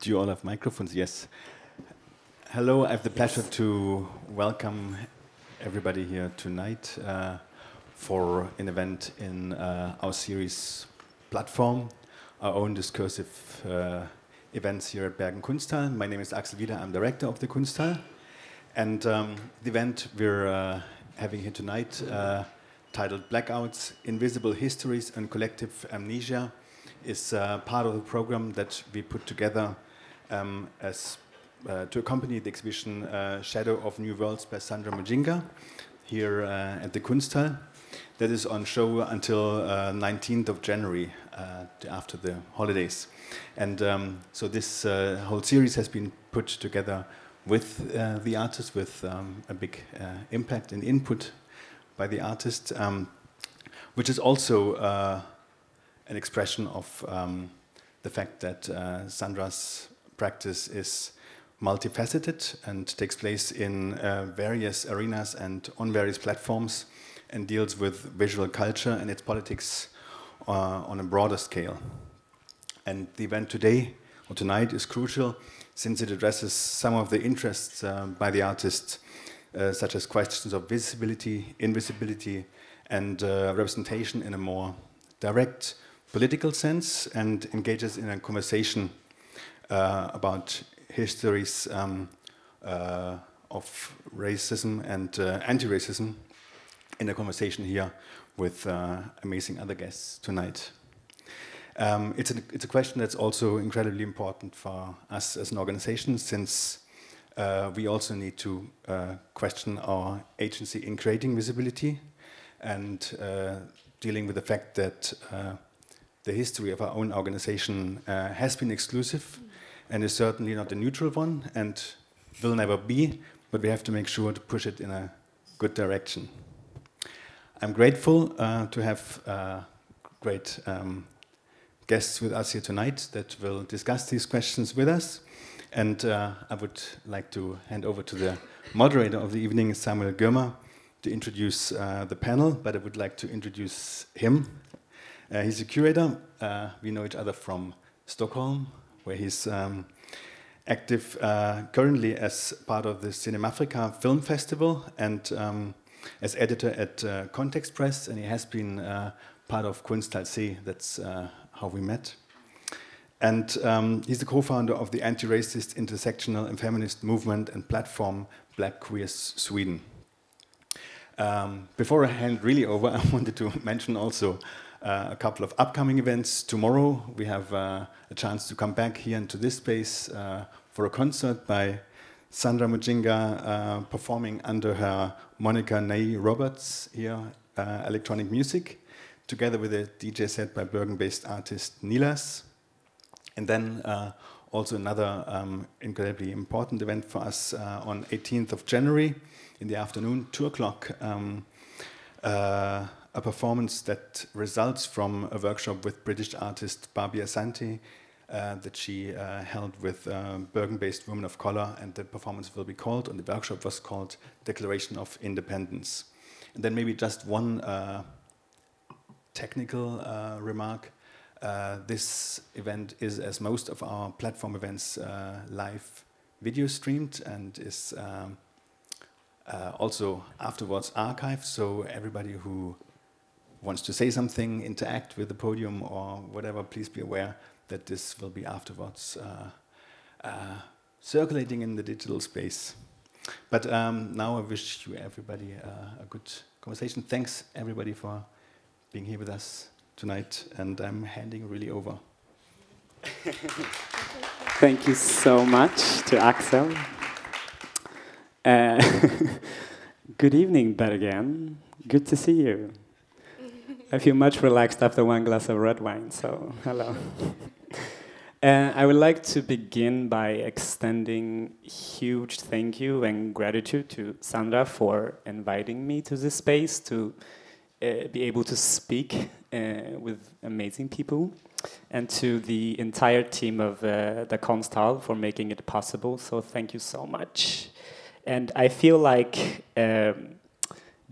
Do you all have microphones? Yes. Hello, I have the pleasure to welcome everybody here tonight for an event in our series Plattform, our own discursive events here at Bergen Kunsthall. My name is Axel Wieder, I'm director of the Kunsthall. And the event we're having here tonight, titled Blackouts, Invisible Histories and Collective Amnesia, is part of the program that we put together to accompany the exhibition Shadow of New Worlds by Sandra Mujinga here at the Kunsthall. That is on show until 19th of January, after the holidays. And so this whole series has been put together with the artist, with a big impact and input by the artist, which is also an expression of the fact that Sandra's practice is multifaceted and takes place in various arenas and on various platforms and deals with visual culture and its politics on a broader scale. And the event today, or tonight, is crucial since it addresses some of the interests by the artist, such as questions of visibility, invisibility, and representation in a more direct political sense, and engages in a conversation about histories of racism and anti-racism in a conversation here with amazing other guests tonight. It's a question that's also incredibly important for us as an organization, since we also need to question our agency in creating visibility and dealing with the fact that the history of our own organization has been exclusive and is certainly not a neutral one and will never be, but we have to make sure to push it in a good direction. I'm grateful to have great guests with us here tonight that will discuss these questions with us. And I would like to hand over to the moderator of the evening, Samuel Girma, to introduce the panel, but I would like to introduce him. He's a curator. We know each other from Stockholm, where he's active currently as part of the Cinemafrica Film Festival and as editor at Context Press, and he has been part of Kunsthall C. That's how we met. And he's the co-founder of the anti-racist, intersectional and feminist movement and platform Black Queers Sweden. Before I hand really over, I wanted to mention also a couple of upcoming events. Tomorrow we have a chance to come back here into this space for a concert by Sandra Mujinga performing under her moniker Nay Roberts here, electronic music, together with a DJ set by Bergen-based artist Ehlers. And then also another incredibly important event for us on 18th of January in the afternoon, 2 o'clock, a performance that results from a workshop with British artist Barbie Asante that she held with Bergen-based women of color, and the performance will be called, and the workshop was called Declaration of Independence. And then maybe just one technical remark. This event is, as most of our platform events, live video streamed and is also afterwards archived, so everybody who wants to say something, interact with the podium or whatever, please be aware that this will be afterwards circulating in the digital space. But now I wish you everybody a good conversation. Thanks everybody for being here with us tonight, and I'm handing really over. Thank you so much to Axel. Good evening, Bergen. Good to see you. I feel much relaxed after one glass of red wine, so hello. I would like to begin by extending huge thank you and gratitude to Sandra for inviting me to this space to be able to speak with amazing people, and to the entire team of the Kunsthall for making it possible, so thank you so much. And I feel like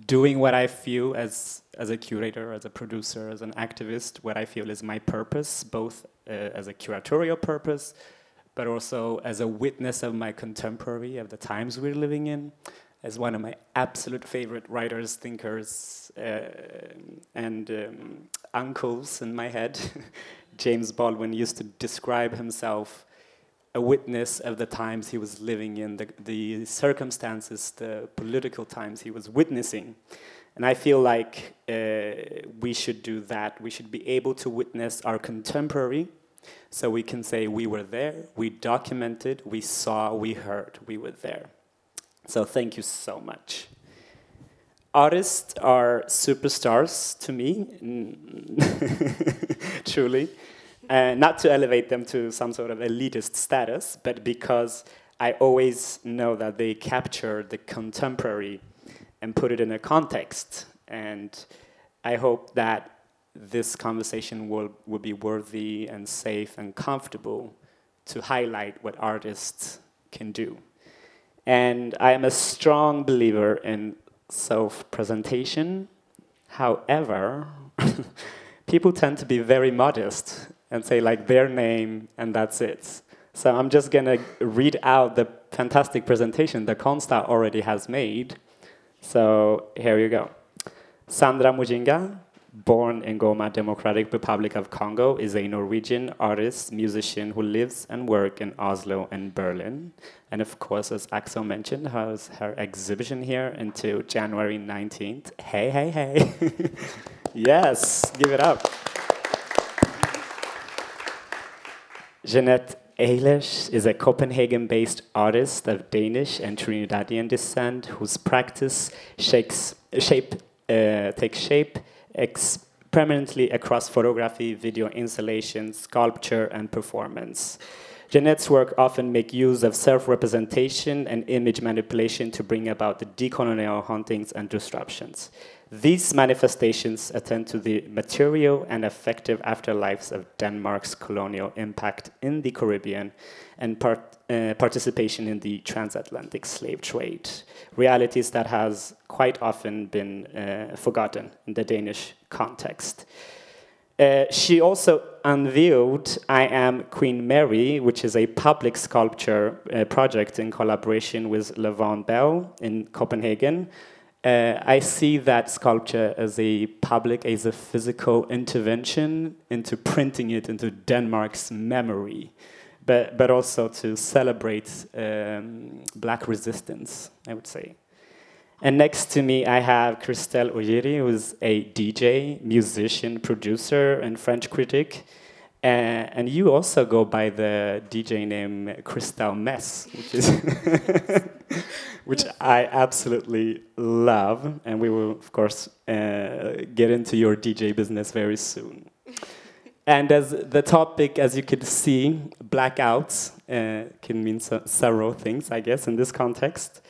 doing what I feel as a curator, as a producer, as an activist, what I feel is my purpose, both as a curatorial purpose, but also as a witness of my contemporary, of the times we're living in, as one of my absolute favorite writers, thinkers, and uncles in my head. James Baldwin used to describe himself a witness of the times he was living in, the circumstances, the political times he was witnessing. And I feel like we should do that. We should be able to witness our contemporary, so we can say we were there, we documented, we saw, we heard, we were there. So thank you so much. Artists are superstars to me, truly. Not to elevate them to some sort of elitist status, but because I always know that they capture the contemporary and put it in a context. And I hope that this conversation will be worthy and safe and comfortable to highlight what artists can do. And I am a strong believer in self-presentation. However, people tend to be very modest and say like their name and that's it. So I'm just gonna read out the fantastic presentation that Kunsthall already has made. So here you go. Sandra Mujinga, born in Goma, Democratic Republic of Congo, is a Norwegian artist, musician who lives and works in Oslo and Berlin. And of course, as Axel mentioned, has her exhibition here until January 19th. Hey, hey, hey. Yes, give it up. Jeanette English is a Copenhagen-based artist of Danish and Trinidadian descent whose practice takes shape permanently across photography, video installation, sculpture, and performance. Jeanette's work often make use of self-representation and image manipulation to bring about the decolonial hauntings and disruptions. These manifestations attend to the material and affective afterlives of Denmark's colonial impact in the Caribbean and participation in the transatlantic slave trade, realities that has quite often been forgotten in the Danish context. She also unveiled I Am Queen Mary, which is a public sculpture project in collaboration with Lavon Belle in Copenhagen. I see that sculpture as a physical intervention into printing it into Denmark's memory, but also to celebrate black resistance, I would say. And next to me, I have Christelle Oyiri, who's a DJ, musician, producer, and French critic. And you also go by the DJ name Christelle Mess, which is which I absolutely love. And we will, of course, get into your DJ business very soon. And as the topic, as you could see, blackouts can mean several things, I guess, in this context.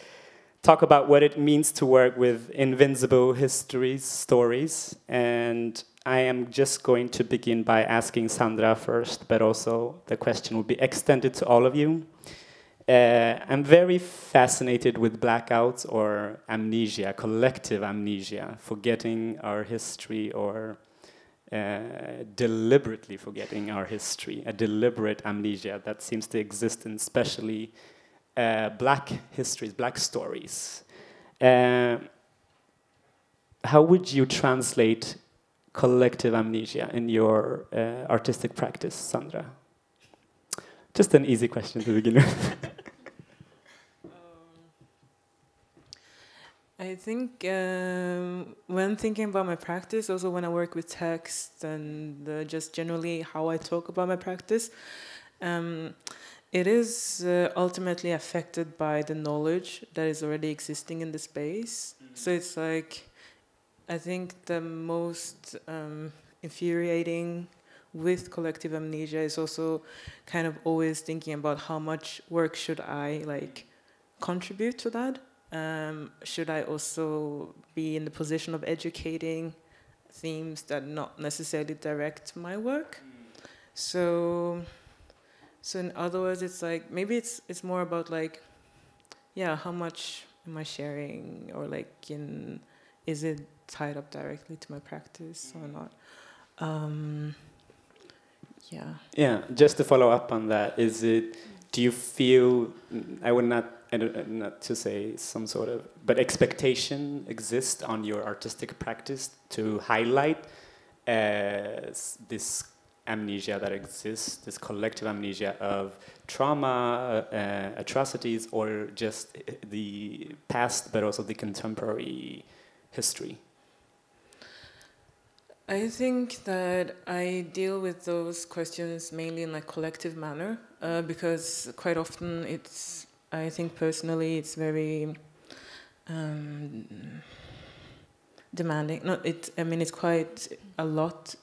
Talk about what it means to work with invincible histories, stories, and I am just going to begin by asking Sandra first, but also the question will be extended to all of you. I'm very fascinated with blackouts or amnesia, collective amnesia, forgetting our history or deliberately forgetting our history, a deliberate amnesia that seems to exist in especially black histories, black stories. How would you translate collective amnesia in your artistic practice, Sandra? Just an easy question to begin with. I think when thinking about my practice, also when I work with text and just generally how I talk about my practice, it is ultimately affected by the knowledge that is already existing in the space. Mm-hmm. So it's like, I think the most infuriating with collective amnesia is also kind of always thinking about how much work should I contribute to that. Should I also be in the position of educating themes that not necessarily direct my work? Mm. So in other words, it's like, maybe it's more about how much am I sharing, or is it tied up directly to my practice or not? Yeah. Yeah, just to follow up on that, is it do you feel, I would not to say some sort of, but expectation exists on your artistic practice to highlight this amnesia that exists, this collective amnesia of trauma, atrocities, or just the past, but also the contemporary history? I think that I deal with those questions mainly in a collective manner, because quite often it's, I think personally, it's very demanding. No, I mean, it's quite a lot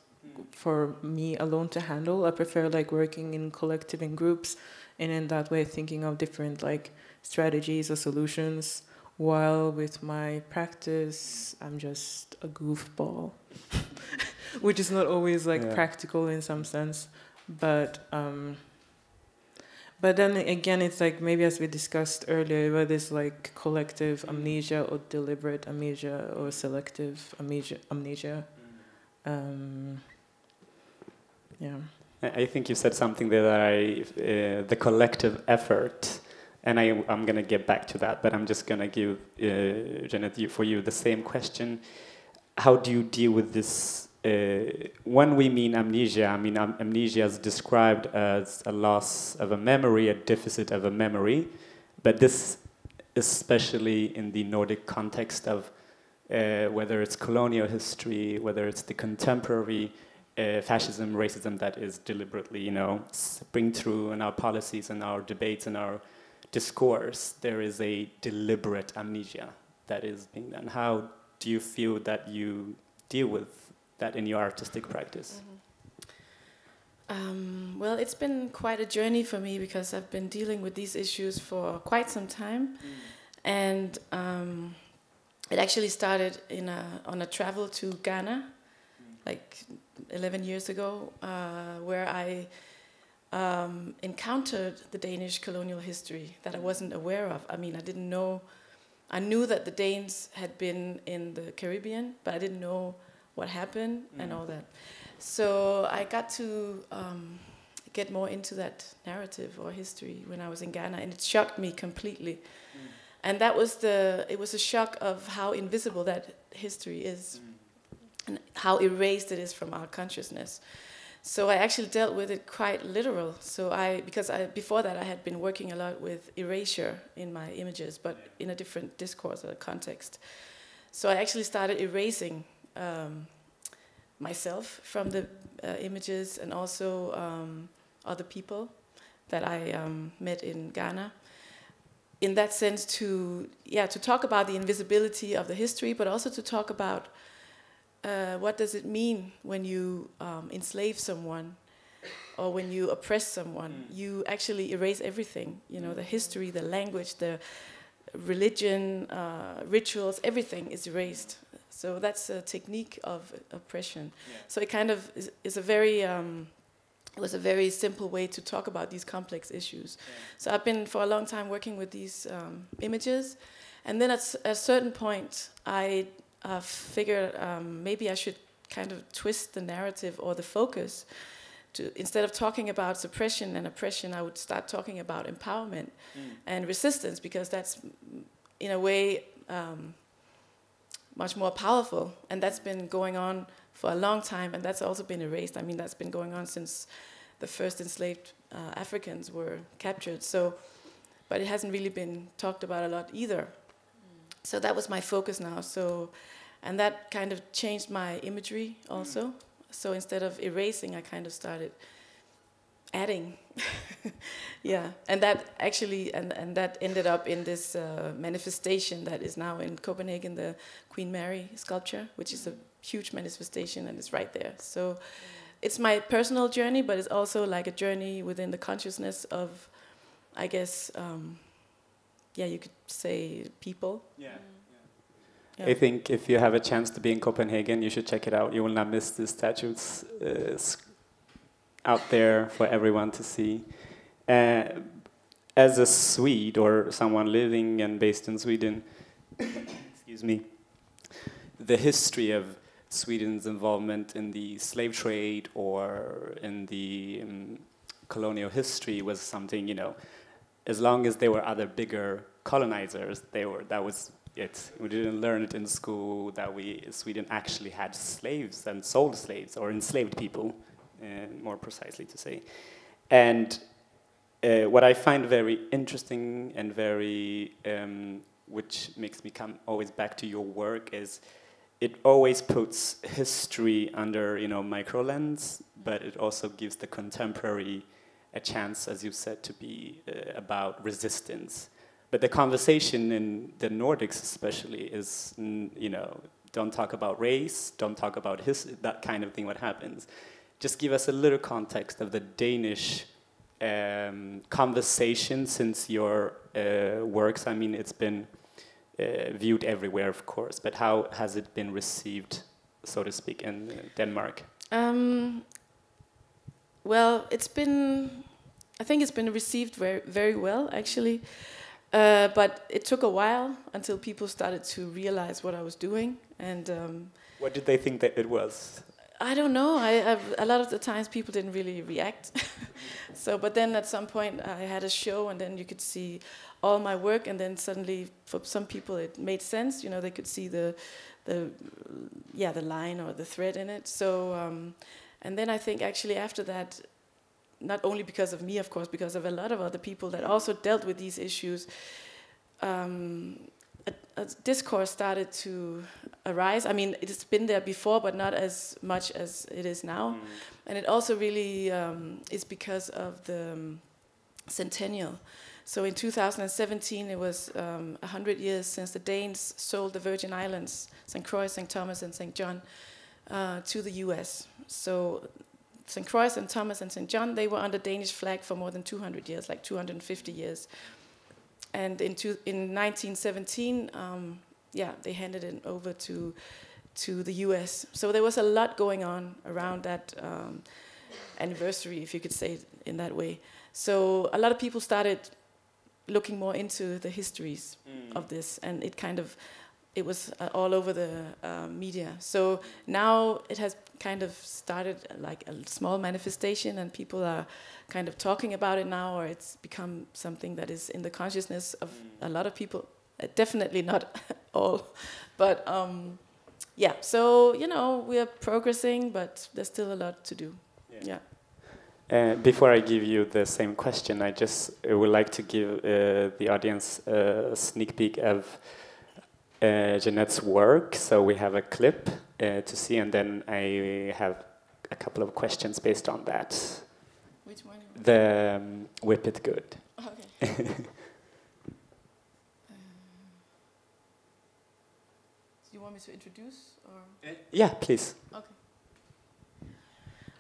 for me alone to handle. I prefer like working in collective, in groups, and in that way thinking of different like strategies or solutions, while with my practice I'm just a goofball, which is not always like practical in some sense, but then again, it's like maybe as we discussed earlier, whether it's like collective amnesia or deliberate amnesia or selective amnesia. Yeah. I think you said something there that the collective effort, and I'm going to get back to that, but I'm just going to give, Jeanette, for you the same question. How do you deal with this? When we mean amnesia, I mean amnesia is described as a loss of a memory, a deficit of a memory, but this, especially in the Nordic context of whether it's colonial history, whether it's the contemporary fascism, racism that is deliberately, you know, spring through in our policies and our debates and our discourse, there is a deliberate amnesia that is being done. How do you feel that you deal with that in your artistic practice? Well, it's been quite a journey for me because I've been dealing with these issues for quite some time, and it actually started on a travel to Ghana, like 11 years ago, where I encountered the Danish colonial history that I wasn't aware of. I mean, I didn't know. I knew that the Danes had been in the Caribbean, but I didn't know what happened and all that. So I got to get more into that narrative or history when I was in Ghana, and it shocked me completely. And that was it was a shock of how invisible that history is and how erased it is from our consciousness. So I actually dealt with it quite literal. So because before that I had been working a lot with erasure in my images, but in a different discourse or context. So I actually started erasing myself from the images, and also other people that I met in Ghana. In that sense, to talk about the invisibility of the history, but also to talk about what does it mean when you enslave someone or when you oppress someone. You actually erase everything, you know, the history, the language, the religion, rituals, everything is erased. So that's a technique of oppression. Yeah. So it kind of is a very, it was a very simple way to talk about these complex issues. Yeah. So I've been for a long time working with these images, and then at a certain point I figured maybe I should kind of twist the narrative or the focus. Instead of talking about suppression and oppression, I would start talking about empowerment and resistance, because that's in a way much more powerful, and that's been going on for a long time, and that's also been erased. I mean, that's been going on since the first enslaved Africans were captured. So, but it hasn't really been talked about a lot either. So that was my focus now. So, and that kind of changed my imagery also. So instead of erasing, I kind of started adding. Yeah, and that actually, and that ended up in this manifestation that is now in Copenhagen, the Queen Mary sculpture, which is a huge manifestation, and it's right there. So it's my personal journey, but it's also like a journey within the consciousness of, I guess, you could say people. Yeah. Yeah. I think if you have a chance to be in Copenhagen, you should check it out. You will not miss the statues out there for everyone to see. As a Swede or someone living and based in Sweden, excuse me, the history of Sweden's involvement in the slave trade or in the colonial history was something, you know, as long as there were other bigger colonizers, that was it. We didn't learn it in school that Sweden actually had slaves and sold slaves, or enslaved people, more precisely to say. And what I find very interesting and very, which makes me come always back to your work, is it always puts history under, micro lens, but it also gives the contemporary a chance, as you said, to be about resistance. But the conversation in the Nordics especially is, don't talk about race, don't talk about that kind of thing, what happens. Just give us a little context of the Danish conversation since your works. I mean, it's been viewed everywhere, of course, but how has it been received, so to speak, in Denmark? Well, I think it's been received very, very well, actually. But it took a while until people started to realize what I was doing. And what did they think that it was? I don't know. A lot of the times people didn't really react. But then at some point I had a show, and then you could see all my work, and then suddenly for some people it made sense. They could see the line or the thread in it. So and then I think actually after that, not only because of me, of course, because of a lot of other people that also dealt with these issues, a discourse started to arise. I mean, it's been there before, but not as much as it is now. And it also really is because of the centennial. So in 2017, it was 100 years since the Danes sold the Virgin Islands, St. Croix, St. Thomas, and St. John, to the US. So St. Croix, St. Thomas, and St. John, they were under Danish flag for more than 200 years, like 250 years. And in 1917, they handed it over to the US. So there was a lot going on around that anniversary, if you could say it in that way. So a lot of people started looking more into the histories of this, and it was all over the media. So now it has kind of started like a small manifestation, and people are kind of talking about it now, or it's become something that is in the consciousness of a lot of people. Definitely not all, but so we are progressing, but there's still a lot to do. Yeah. Before I give you the same question, I just would like to give the audience a sneak peek of Jeanette's work. So we have a clip to see, and then I have a couple of questions based on that. Which one? The Whip It Good. Okay. Do you want me to introduce? Or? Yeah, please. Okay.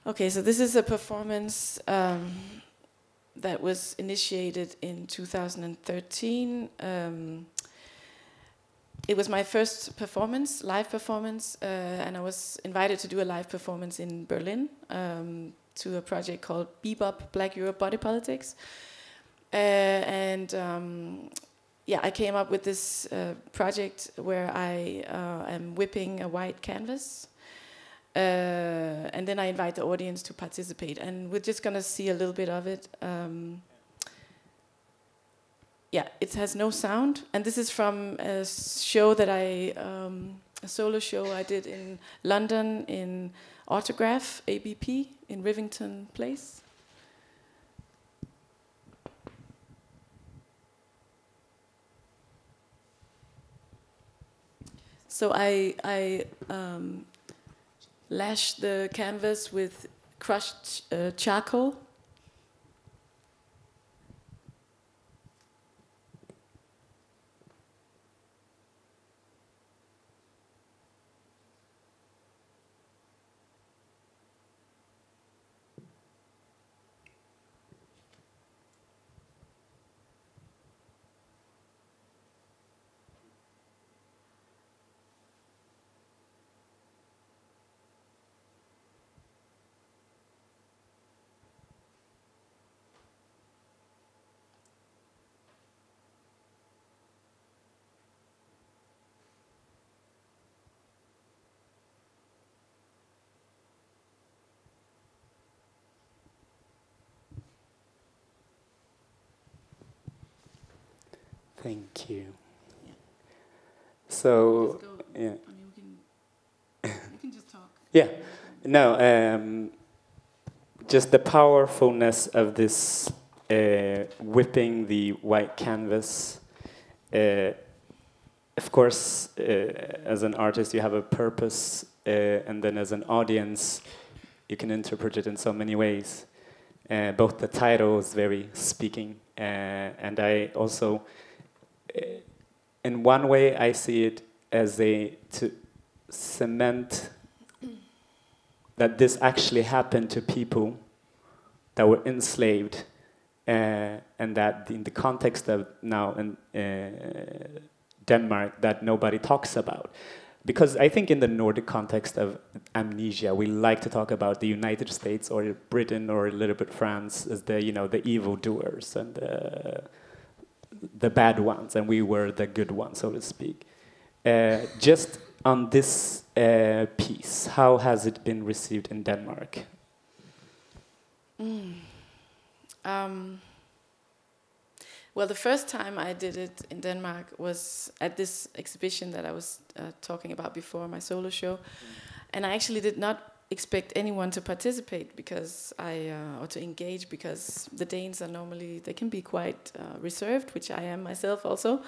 Okay, so this is a performance that was initiated in 2013. It was my first performance, live performance, and I was invited to do a live performance in Berlin to a project called BIPOC, Black Europe Body Politics. I came up with this project where I am whipping a white canvas. And then I invite the audience to participate, and we're just gonna see a little bit of it. It has no sound, and this is from a show that a solo show I did in London in Autograph, ABP, in Rivington Place. So I lash the canvas with crushed charcoal. Thank you. Yeah. So, yeah. I mean, we can just talk. Yeah. No, just the powerfulness of this whipping the white canvas. Of course, as an artist, you have a purpose, and then as an audience, you can interpret it in so many ways. Both the title is very speaking, and I also, in one way, I see it as to cement that this actually happened to people that were enslaved, and that in the context of now in Denmark, that nobody talks about. Because I think in the Nordic context of amnesia, we like to talk about the United States or Britain or a little bit France as the, you know, the evildoers and the bad ones, and we were the good ones, so to speak. Just on this piece, how has it been received in Denmark? Well, the first time I did it in Denmark was at this exhibition that I was talking about before, my solo show. And I actually did not expect anyone to participate because or to engage, because the Danes are normally, they can be quite reserved, which I am myself also.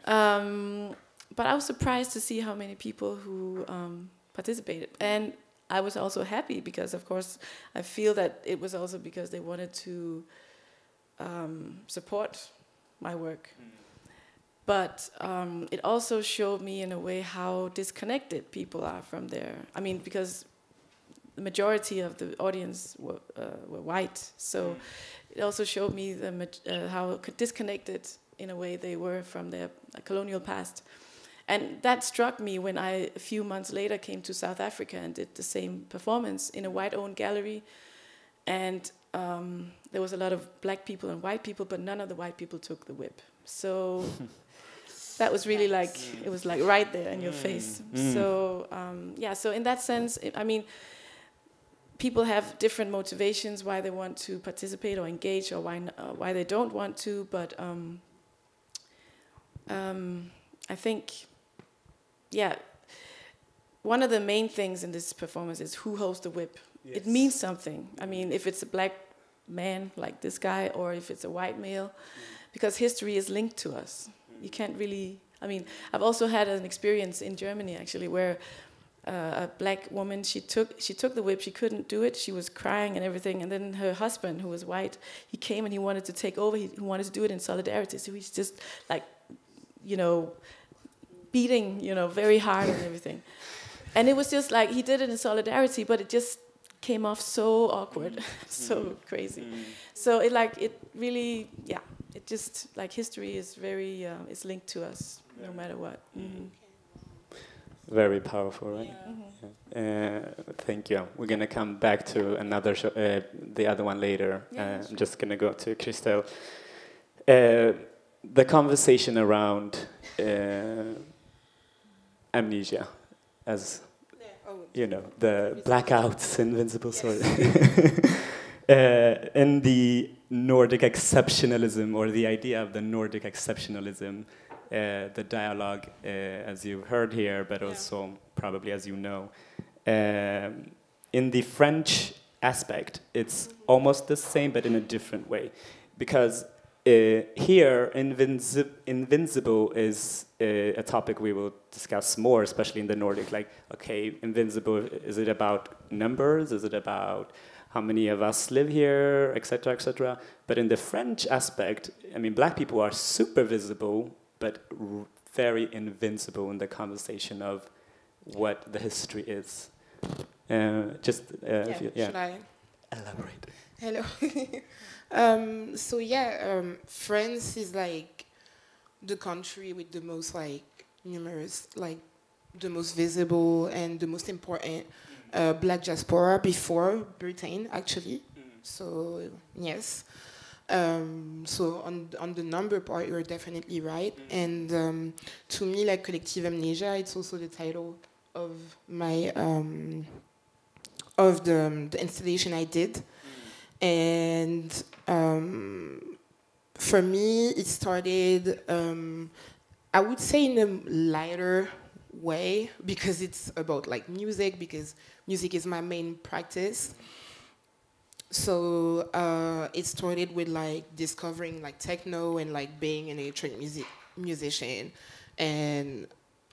But I was surprised to see how many people who participated. And I was also happy because, of course, I feel that it was also because they wanted to support my work. But it also showed me in a way how disconnected people are from their, I mean, because the majority of the audience were white, so it also showed me how disconnected in a way they were from their colonial past. And that struck me when I, a few months later, came to South Africa and did the same performance in a white-owned gallery. And there was a lot of black people and white people, but none of the white people took the whip. So that was really like, it was like right there in your face. So yeah, so in that sense, I mean, people have different motivations why they want to participate or engage, or why they don't want to, but I think, yeah, one of the main things in this performance is who holds the whip. Yes. It means something. I mean, if it's a black man like this guy, or if it's a white male, because history is linked to us. You can't really, I mean, I've also had an experience in Germany actually where a black woman, she took the whip, she couldn't do it, she was crying and everything, and then her husband, who was white, he came and he wanted to take over, he wanted to do it in solidarity, so he's just like, you know, beating, you know, very hard and everything. And it was just like, he did it in solidarity, but it just came off so awkward, so crazy. So it really, yeah, it just, like, history is very, it's linked to us, no matter what. Very powerful, right? Yeah. Thank you. We're going to come back to another show, the other one later. Yeah, sure. I'm just going to go to Christelle. The conversation around amnesia, as you know, the blackouts, invincible sword, and the Nordic exceptionalism, or the idea of the Nordic exceptionalism, the dialogue, as you've heard here, but also probably as you know. In the French aspect, it's almost the same, but in a different way, because here, invincible is a topic we will discuss more, especially in the Nordic. Like, okay, invincible, is it about numbers? Is it about how many of us live here, etc., etc.? But in the French aspect, I mean, black people are super visible, but very invincible in the conversation of what the history is. Should I elaborate? Hello. France is like the country with the most like numerous, like the most visible and the most important black diaspora before Britain, actually. So yes. So on the number part, you're definitely right. And to me, like Collective Amnesia, it's also the title of my of the installation I did. And for me, it started, I would say in a lighter way, because it's about like music, because music is my main practice. So it started with like discovering like techno and like being an electronic musician and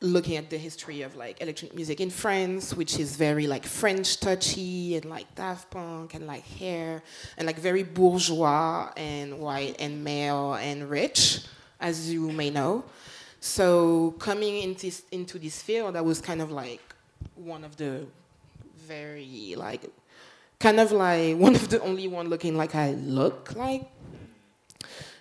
looking at the history of like electronic music in France, which is very like French touchy and like Daft Punk and like hair and like very bourgeois and white and male and rich, as you may know. So coming into this field, I was kind of like one of the very like, kind of like one of the only one looking like I look like.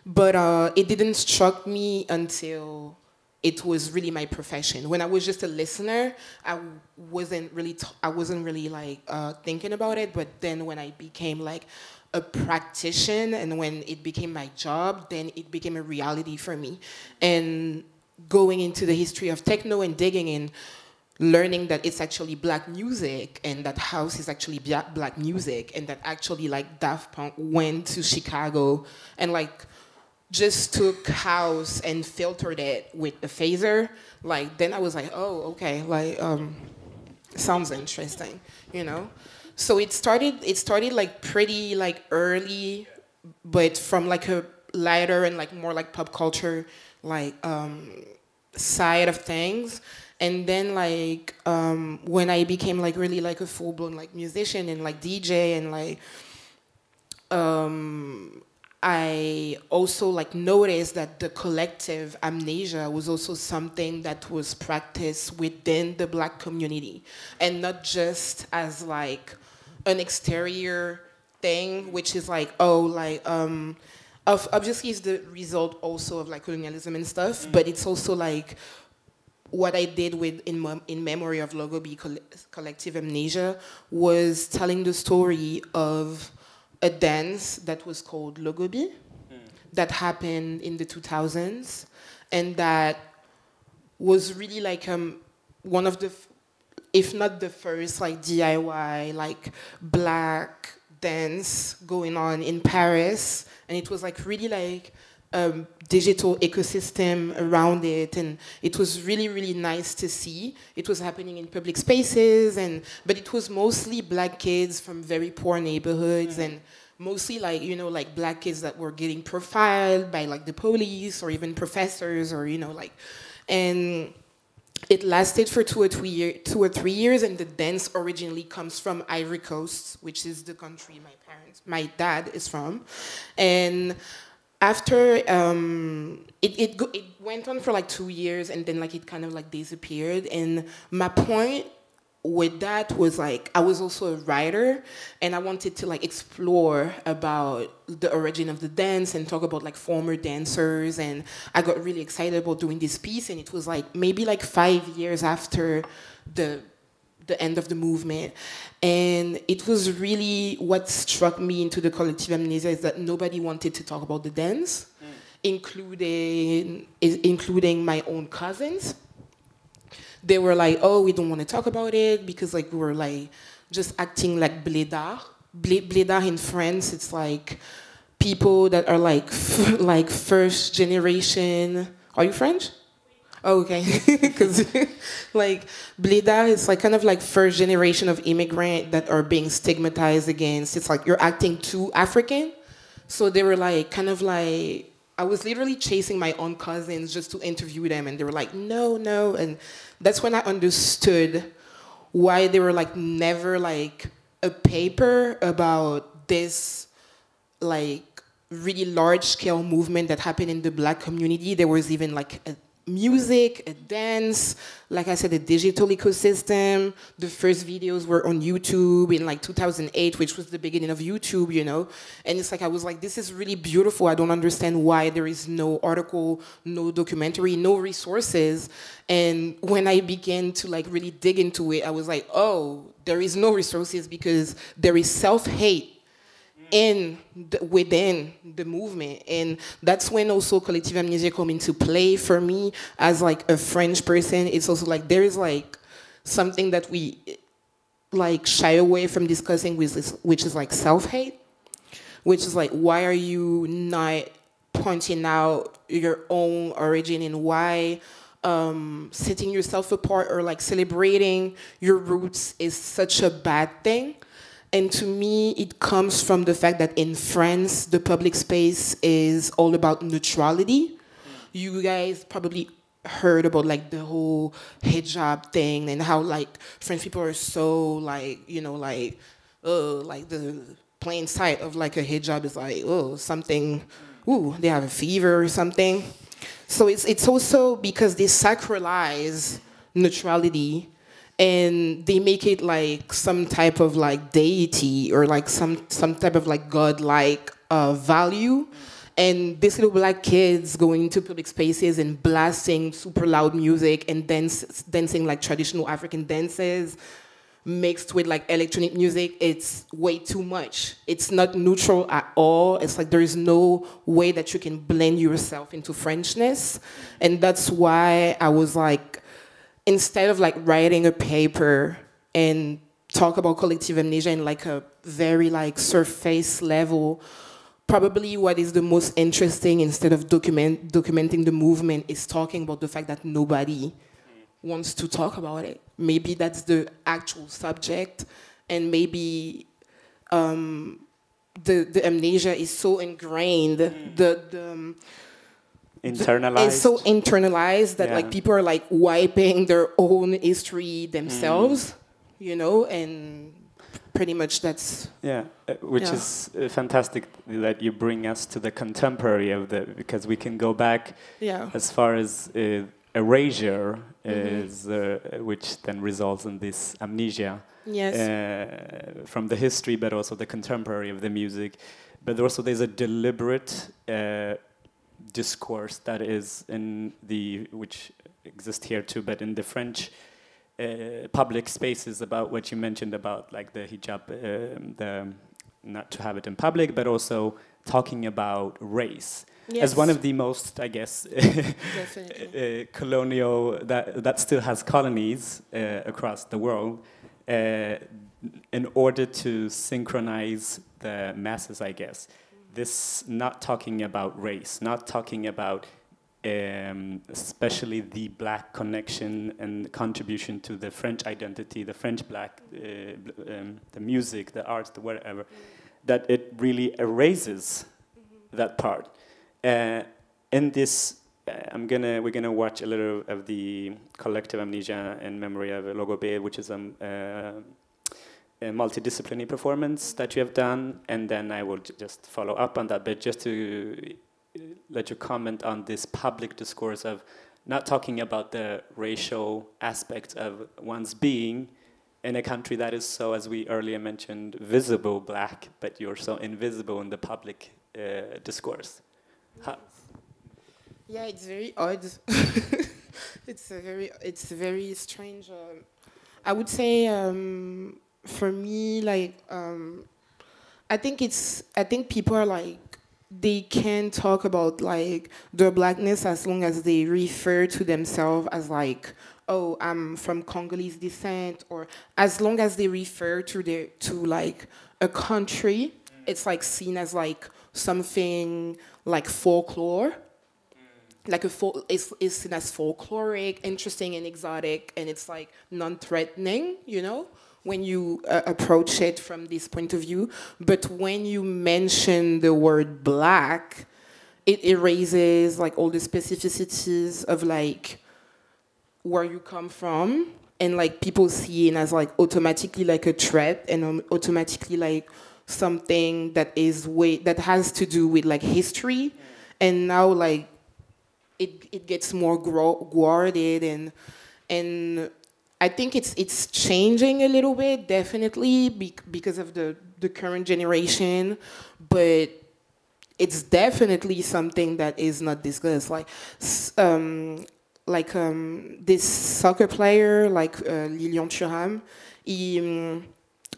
But it didn't struck me until it was really my profession. When I was just a listener, I wasn't really like thinking about it. But then when I became like a practitioner and when it became my job, then it became a reality for me. And going into the history of techno and digging in, learning that it's actually black music and that house is actually black music and that actually like Daft Punk went to Chicago and like just took house and filtered it with a phaser, like then I was like, oh, okay, like sounds interesting, you know? So it started like pretty like early, but from like a lighter and like more like pop culture like side of things. And then like when I became like really like a full-blown like musician and like DJ and like I also like noticed that the collective Amnesia was also something that was practiced within the black community and not just as like an exterior thing, which is like, oh, like obviously it's the result also of like colonialism and stuff, but it's also like what I did with in memory of Logobi Collective Amnesia was telling the story of a dance that was called Logobi that happened in the 2000s and that was really like one of the, if not the first like DIY like black dance going on in Paris, and it was like really like digital ecosystem around it, and it was really, really nice to see. It was happening in public spaces, but it was mostly black kids from very poor neighborhoods, and mostly like, you know, like black kids that were getting profiled by like the police or even professors or, you know, like, and it lasted for 2 or 3 years, and the dance originally comes from Ivory Coast, which is the country my dad is from, and after it went on for like 2 years, and then like it kind of like disappeared. And my point with that was like I was also a writer, and I wanted to like explore about the origin of the dance and talk about like former dancers, and I got really excited about doing this piece. And it was like maybe like 5 years after the end of the movement, and it was really what struck me into the collective Amnesia is that nobody wanted to talk about the dance, including my own cousins. They were like, oh, we don't want to talk about it because like we were like just acting like blédards. Blédards in France, it's like people that are like like first generation. Are you French? Oh, okay, because like blédard is like kind of like first generation of immigrant that are being stigmatized against. It's like you're acting too African. So they were like kind of like, I was literally chasing my own cousins just to interview them, and they were like, no, no. And that's when I understood why they were like never like a paper about this like really large scale movement that happened in the black community. There was even like a music, a dance, like I said, a digital ecosystem. The first videos were on YouTube in like 2008, which was the beginning of YouTube, you know? And it's like, I was like, this is really beautiful. I don't understand why there is no article, no documentary, no resources. And when I began to like really dig into it, I was like, oh, there is no resources because there is self-hate within the movement. And that's when also collective Amnesia come into play for me as like a French person. It's also like there is like something that we like shy away from discussing, which is like self-hate, which is like, why are you not pointing out your own origin and why setting yourself apart or like celebrating your roots is such a bad thing. And to me, it comes from the fact that in France, the public space is all about neutrality. You guys probably heard about like the whole hijab thing and how like French people are so like, you know, like the plain sight of like a hijab is like, oh, something, ooh, they have a fever or something. So it's also because they sacralize neutrality and they make it like some type of like deity or like some type of like godlike value. And these little black kids going into public spaces and blasting super loud music and dancing like traditional African dances mixed with like electronic music, it's way too much. It's not neutral at all. It's like there is no way that you can blend yourself into Frenchness. And that's why I was like, instead of like writing a paper and talk about collective amnesia in like a very like surface level, probably what is the most interesting instead of documenting the movement is talking about the fact that nobody wants to talk about it. Maybe that's the actual subject, and maybe the amnesia is so ingrained, internalized. It's so internalized that like people are like wiping their own history themselves, you know, and pretty much that's which is fantastic that you bring us to the contemporary of the, because we can go back as far as erasure is which then results in this amnesia from the history, but also the contemporary of the music. But also there's a deliberate discourse that is in the, which exists here too, but in the French public spaces about what you mentioned about like the hijab, the not to have it in public, but also talking about race. As one of the most, I guess, colonial, that still has colonies across the world, in order to synchronize the masses, I guess. This not talking about race, not talking about especially the black connection and contribution to the French identity, the French black, the music, the arts, the whatever, that it really erases that part. In this, we're gonna watch a little of the collective amnesia in memory of Logobé, which is a multidisciplinary performance that you have done, and then I will just follow up on that. But just to let you comment on this public discourse of not talking about the racial aspects of one's being in a country that is so, as we earlier mentioned, visible black, but you're so invisible in the public discourse. Yeah, it's very odd. It's very strange. I would say for me, like I think people are like, they can talk about like their blackness as long as they refer to themselves as like, oh, I'm from Congolese descent, or as long as they refer to like a country, it's like seen as like something like folklore. Like it's seen as folkloric, interesting and exotic, and it's like non-threatening, you know, when you approach it from this point of view. But when you mention the word black, it erases like all the specificities of like where you come from, and like people see it as like automatically like a threat, and automatically like something that has to do with like history. And now like it gets more guarded, and I think it's changing a little bit, definitely, because of the current generation, but it's definitely something that is not discussed. Like this soccer player, like Lilian Thuram,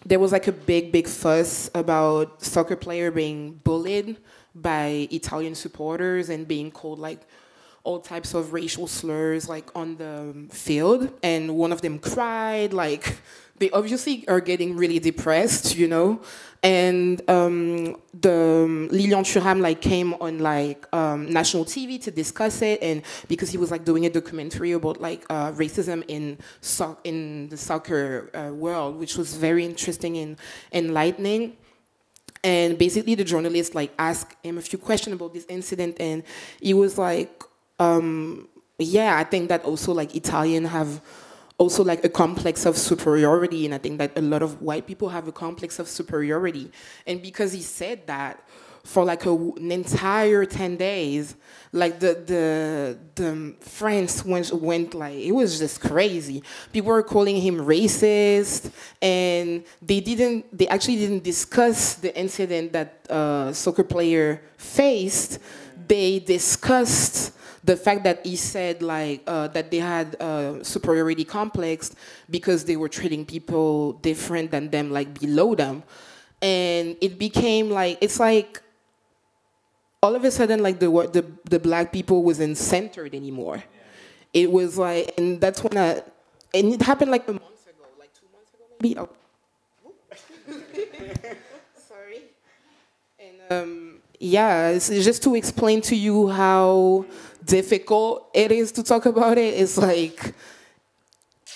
there was like a big fuss about soccer player being bullied by Italian supporters and being called like all types of racial slurs like on the field, and one of them cried. Like, they obviously are getting really depressed, you know. And the Lilian Thuram like came on like national TV to discuss it, and because he was like doing a documentary about like racism in the soccer world, which was very interesting and enlightening. And basically the journalist like asked him a few questions about this incident, and he was like, yeah, I think that also like Italian have also like a complex of superiority, and I think that a lot of white people have a complex of superiority. And because he said that, for like an entire 10 days, like the France went like, it was just crazy. People were calling him racist, and they actually didn't discuss the incident that soccer player faced. They discussed the fact that he said like that they had a superiority complex because they were treating people different than them, like below them. And it became like, it's like, all of a sudden, like the black people wasn't centered anymore. Yeah. It was like, and that's when and it happened like a month ago, like 2 months ago maybe. Oh. Sorry. And yeah, it's just to explain to you how difficult it is to talk about it. It's like,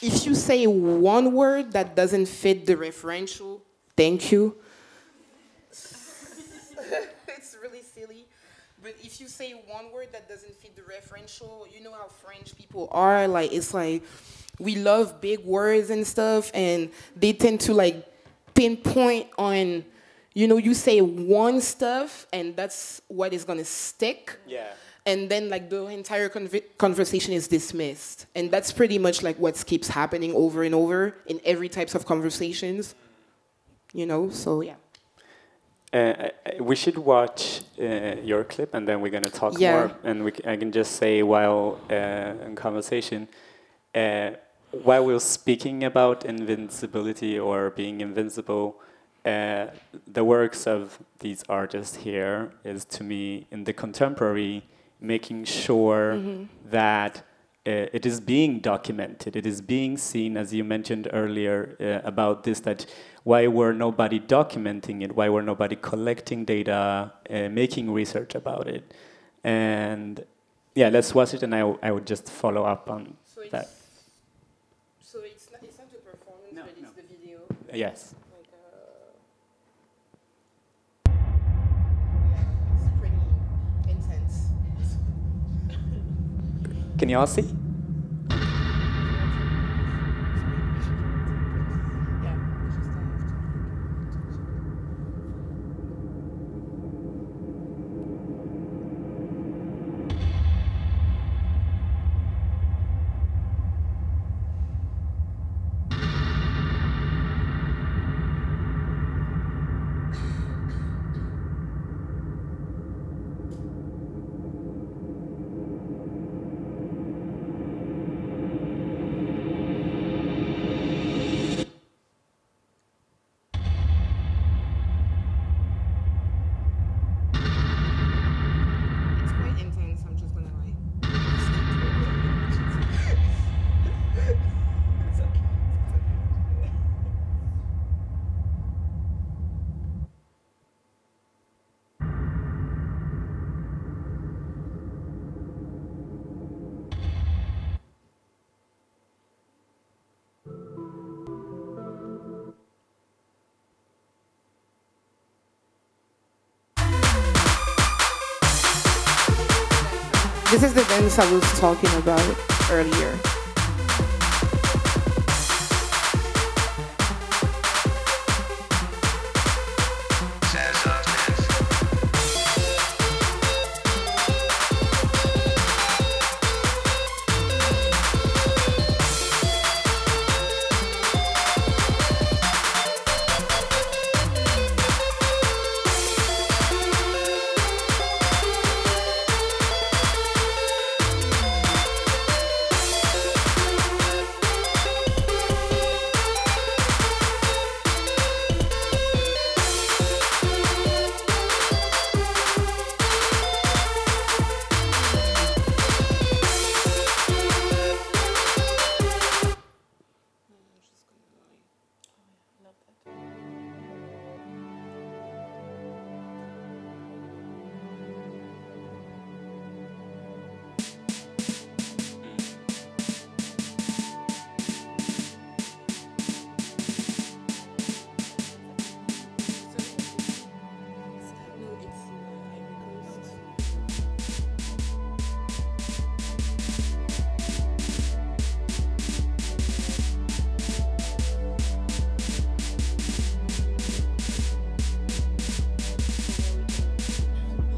if you say one word that doesn't fit the referential, thank you. It's really silly. But if you say one word that doesn't fit the referential, you know how French people are. Like, it's like, we love big words and stuff, and they tend to like pinpoint on, you know, you say one stuff, and that's what is gonna stick. Yeah. And then like the entire conversation is dismissed. And that's pretty much like what keeps happening over and over in every types of conversations. You know, so yeah. We should watch your clip, and then we're going to talk more. And I can just say while in conversation, while we're speaking about invincibility or being invincible, the works of these artists here is, to me, in the contemporary, making sure that it is being documented, it is being seen, as you mentioned earlier about this, that why were nobody documenting it, why were nobody collecting data, making research about it. And yeah, let's watch it, and I would just follow up on that. So it's not the performance, but it's the video? Yes. Can you all see? This is the dance I was talking about earlier.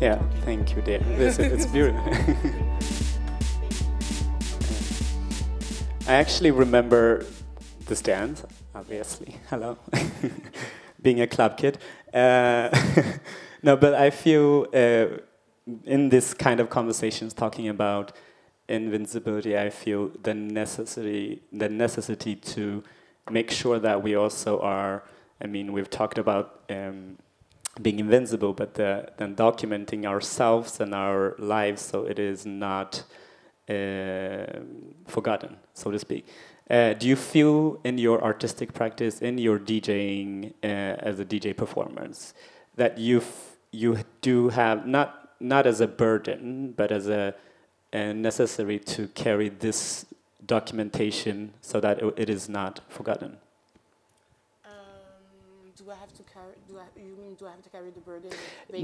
Yeah, thank you, dear. It's beautiful. I actually remember this dance, obviously. Hello. Being a club kid. No, but I feel in this kind of conversations talking about invincibility, I feel the necessity to make sure that we also are, I mean, we've talked about being invincible, but then documenting ourselves and our lives so it is not forgotten, so to speak. Do you feel in your artistic practice, in your DJing as a DJ performance, that you do have, not as a burden, but as a necessary to carry this documentation so that it is not forgotten? Do I have to carry? You mean do I have to carry the burden?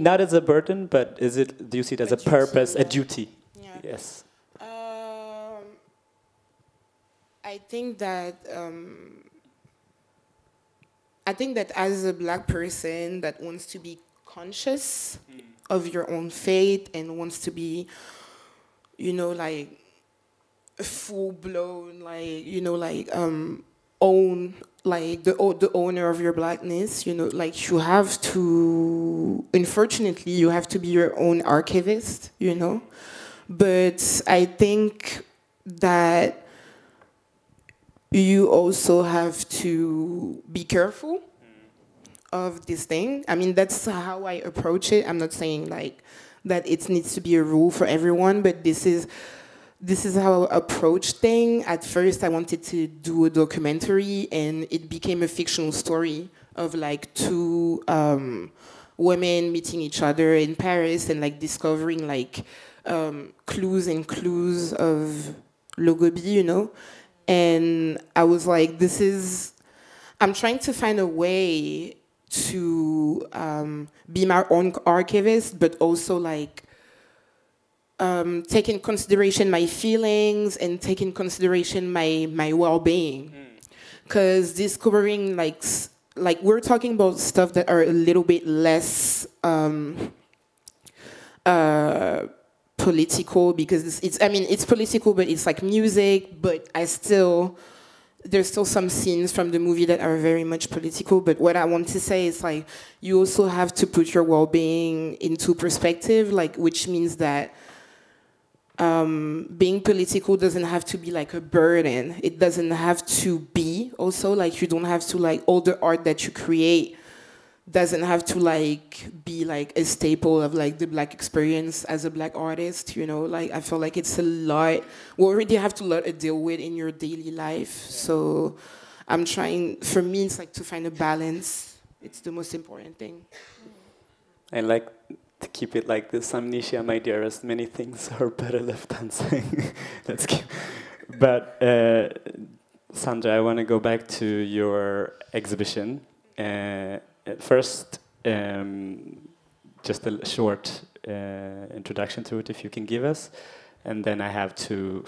Not as a burden, but is it? Do you see it as a purpose, a duty? Yeah. Yes. I think that as a Black person that wants to be conscious of your own fate and wants to be, like full blown, own, the owner of your Blackness, you have to, unfortunately, you have to be your own archivist, But I think that you also have to be careful of this thing. I mean, that's how I approach it. I'm not saying that it needs to be a rule for everyone, but this is how I approach thing. At first, I wanted to do a documentary, and it became a fictional story of two women meeting each other in Paris and discovering clues and clues of Logobi, And I was like, I'm trying to find a way to be my own archivist, but also take in consideration my feelings and take in consideration my well-being. Because discovering we're talking about stuff that are a little bit less political, because it's political, but it's music, but there's still some scenes from the movie that are very much political. But what I want to say is you also have to put your well-being into perspective, which means that being political doesn't have to be a burden. It doesn't have to be also you don't have to all the art that you create doesn't have to be a staple of the Black experience as a Black artist, I feel it's a lot. We already have a lot to deal with in your daily life. So I'm trying, for me, it's to find a balance. It's the most important thing. I like to keep it like this. Amnesia, my dearest, many things are better left unsaid. That's cute. But Sandra, I want to go back to your exhibition. First, just a short introduction to it, if you can give us, and then I have two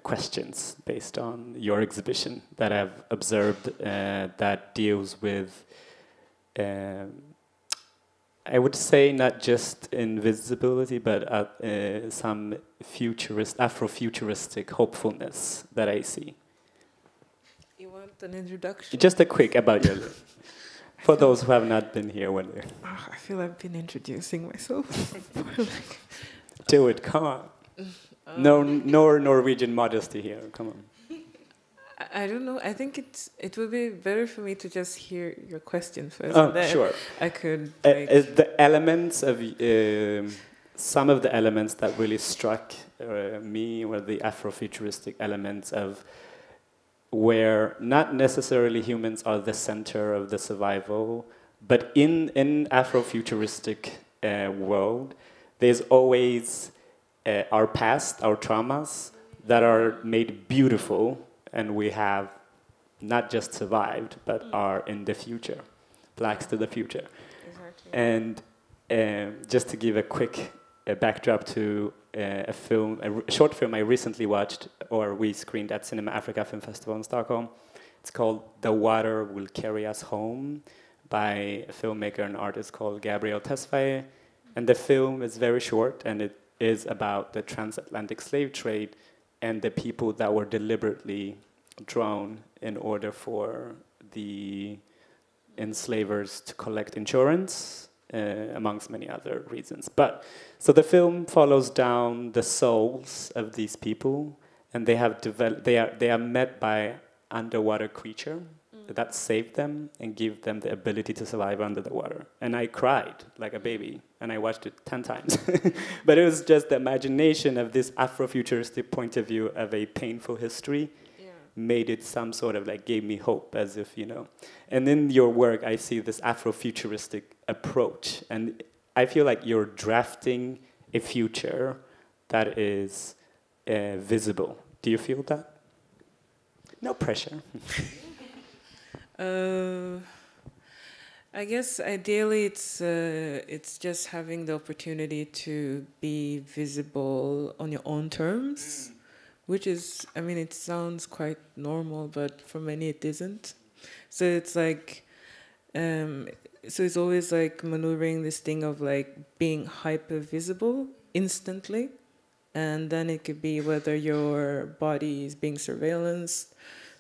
questions based on your exhibition that I've observed that deals with, I would say, not just invisibility, but some Afrofuturistic hopefulness that I see. You want an introduction? Just a quick about your. For those who have not been here, when I feel I've been introducing myself. Do it, come on. No Norwegian modesty here, come on. I don't know. I think it would be better for me to just hear your question first. Oh, and then sure. I could. The elements of some of the elements that really struck me were the Afrofuturistic elements of where not necessarily humans are the center of the survival, but in Afrofuturistic world, there's always our past, our traumas that are made beautiful, and we have not just survived, but are in the future, Blacks to the future. Exactly. And just to give a quick backdrop to a short film I recently watched, or we screened at Cinema Africa Film Festival in Stockholm. It's called The Water Will Carry Us Home by a filmmaker and artist called Gabriel Tesfaye. And the film is very short, and it is about the transatlantic slave trade and the people that were deliberately drawn in order for the enslavers to collect insurance, amongst many other reasons. But so the film follows down the souls of these people, and they have developed. They are met by underwater creature that saved them and give them the ability to survive under the water. And I cried like a baby, and I watched it 10 times. But it was just the imagination of this Afrofuturistic point of view of a painful history made it some sort of like, gave me hope, as if, you know. And in your work, I see this Afrofuturistic approach. And I feel like you're drafting a future that is visible. Do you feel that? No pressure. I guess ideally it's just having the opportunity to be visible on your own terms, which is, I mean, it sounds quite normal, but for many it isn't. So it's like, so it's always like maneuvering this thing of like being hyper visible instantly, and then it could be whether your body is being surveillanced,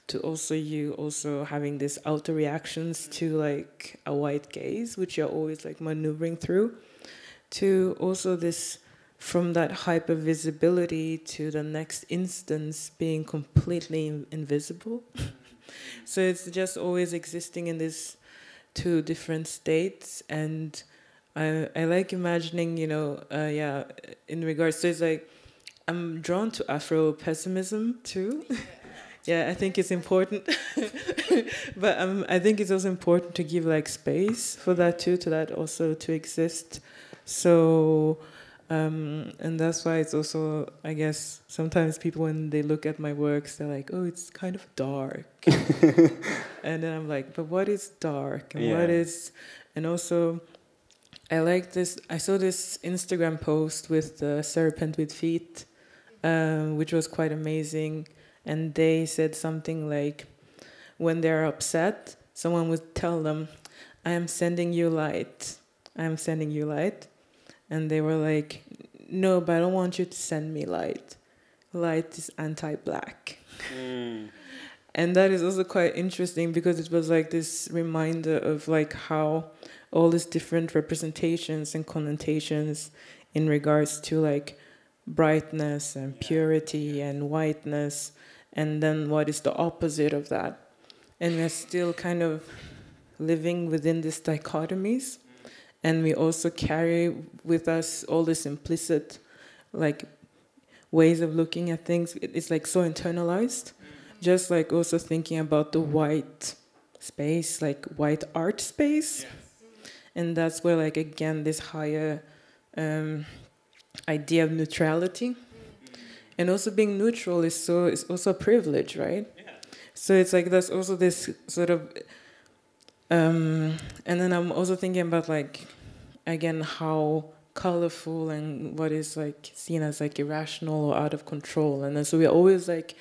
to also you also having this outer reactions to like a white gaze, which you're always like maneuvering through, to also this from that hyper visibility to the next instance being completely invisible. So it's just always existing in these two different states. And I like imagining, you know, in regards to, it's like I'm drawn to Afro-pessimism too. Yeah, I think it's important. But I think it's also important to give like space for that too, to that also to exist. So, and that's why it's also, I guess, sometimes people when they look at my works, they're like, oh, it's kind of dark. And then I'm like, but what is dark? And what is, and also, I like this, I saw this Instagram post with the serpent with feet, which was quite amazing. And they said something like, when they're upset, someone would tell them, I am sending you light. I am sending you light. And they were like, no, but I don't want you to send me light. Light is anti-black. And that is also quite interesting because it was like this reminder of like how all these different representations and connotations in regards to like brightness and purity and whiteness, and then what is the opposite of that. And we're still kind of living within these dichotomies. And we also carry with us all this implicit like ways of looking at things. It's like so internalized. Just like also thinking about the white space, like white art space. Yes. And that's where like again this higher idea of neutrality. And also being neutral is also a privilege, right? Yeah. So it's like there's also this sort of and then I'm also thinking about like again how colorful and what is like seen as like irrational or out of control, and then so we're always like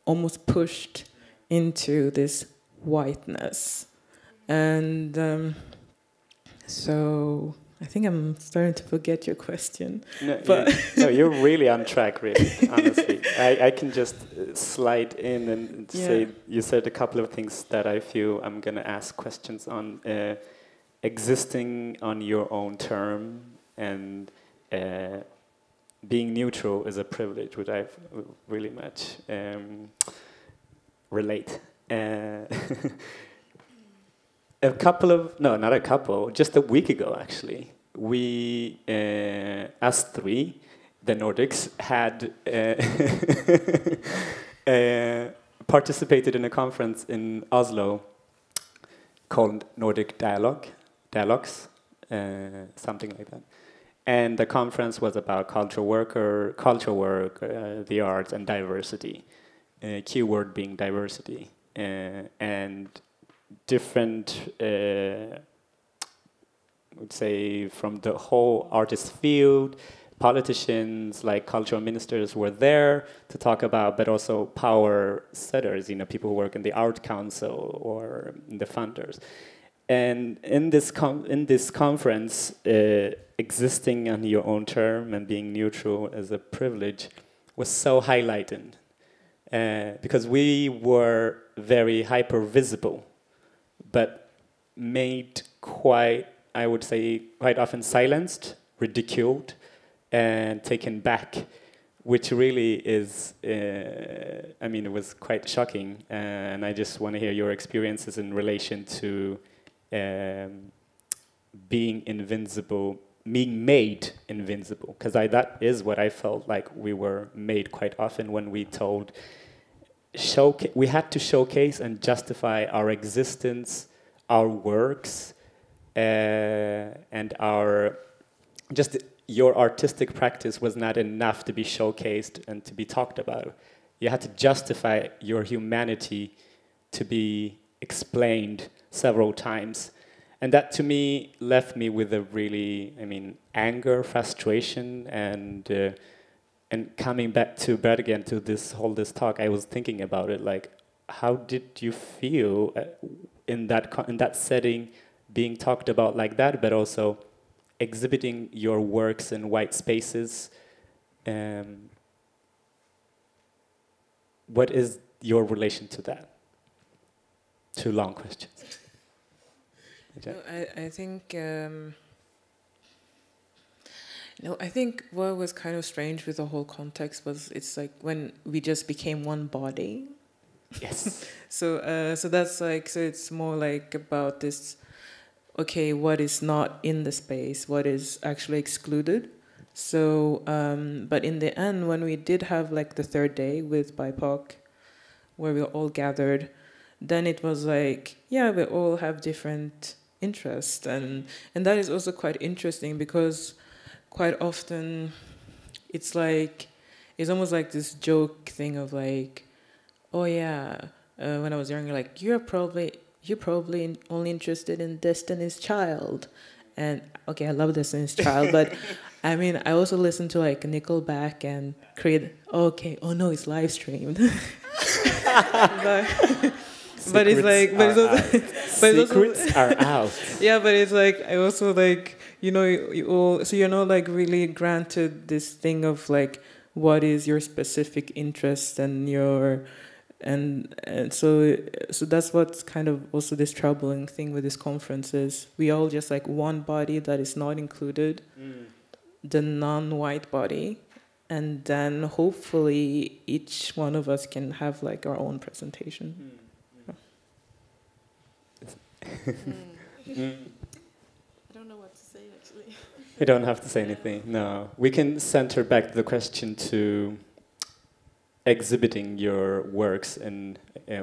almost pushed into this whiteness. And so I think I'm starting to forget your question. No, you're really on track, really, honestly. I can just slide in and say, you said a couple of things that I feel I'm going to ask questions on. Existing on your own term and being neutral is a privilege, which I really much relate. Just a week ago, actually, we, us three, the Nordics, had participated in a conference in Oslo called Nordic Dialogues, something like that. And the conference was about cultural work, the arts, and diversity. Keyword being diversity. And different, I would say, from the whole artist field, politicians, like cultural ministers were there to talk about, but also power setters, people who work in the art council or the funders. And in this conference, existing on your own term and being neutral as a privilege was so highlighted. Because we were very hyper visible, but made quite, I would say, quite often silenced, ridiculed, and taken back, which really is, I mean, it was quite shocking. And I just want to hear your experiences in relation to being invincible, being made invincible, because that is what I felt like we were made quite often when we told, we had to showcase and justify our existence, our works, and your artistic practice was not enough to be showcased and to be talked about. You had to justify your humanity to be explained several times. And that to me left me with a really, I mean, anger, frustration, and coming back to Bergen to this talk, I was thinking about it, like, how did you feel in that setting, being talked about like that, but also exhibiting your works in white spaces? What is your relation to that? Two long questions. No, I think I think what was kind of strange with the whole context was it's like when we just became one body. Yes. So that's like, so it's more like about this, okay, what is not in the space, what is actually excluded. So, but in the end, when we did have like the third day with BIPOC, where we all gathered, then it was like, yeah, we all have different interests. And that is also quite interesting because quite often it's like, it's almost like this joke thing of like, oh yeah, when I was younger, like, you're probably only interested in Destiny's Child. And okay, I love Destiny's Child, but I mean, I also listen to like Nickelback and Creed. Okay, oh no, it's live streamed. but it's like, but it's also, secrets are out. Yeah, but it's like, I also like, you know, you all, so you're not like really granted this thing of like, what is your specific interest and your, and so that's what's kind of also this troubling thing with this conference is we all just like one body that is not included, the non-white body, and then hopefully each one of us can have like our own presentation. I don't know what to say, actually. You don't have to say anything, no. We can center back the question to exhibiting your works in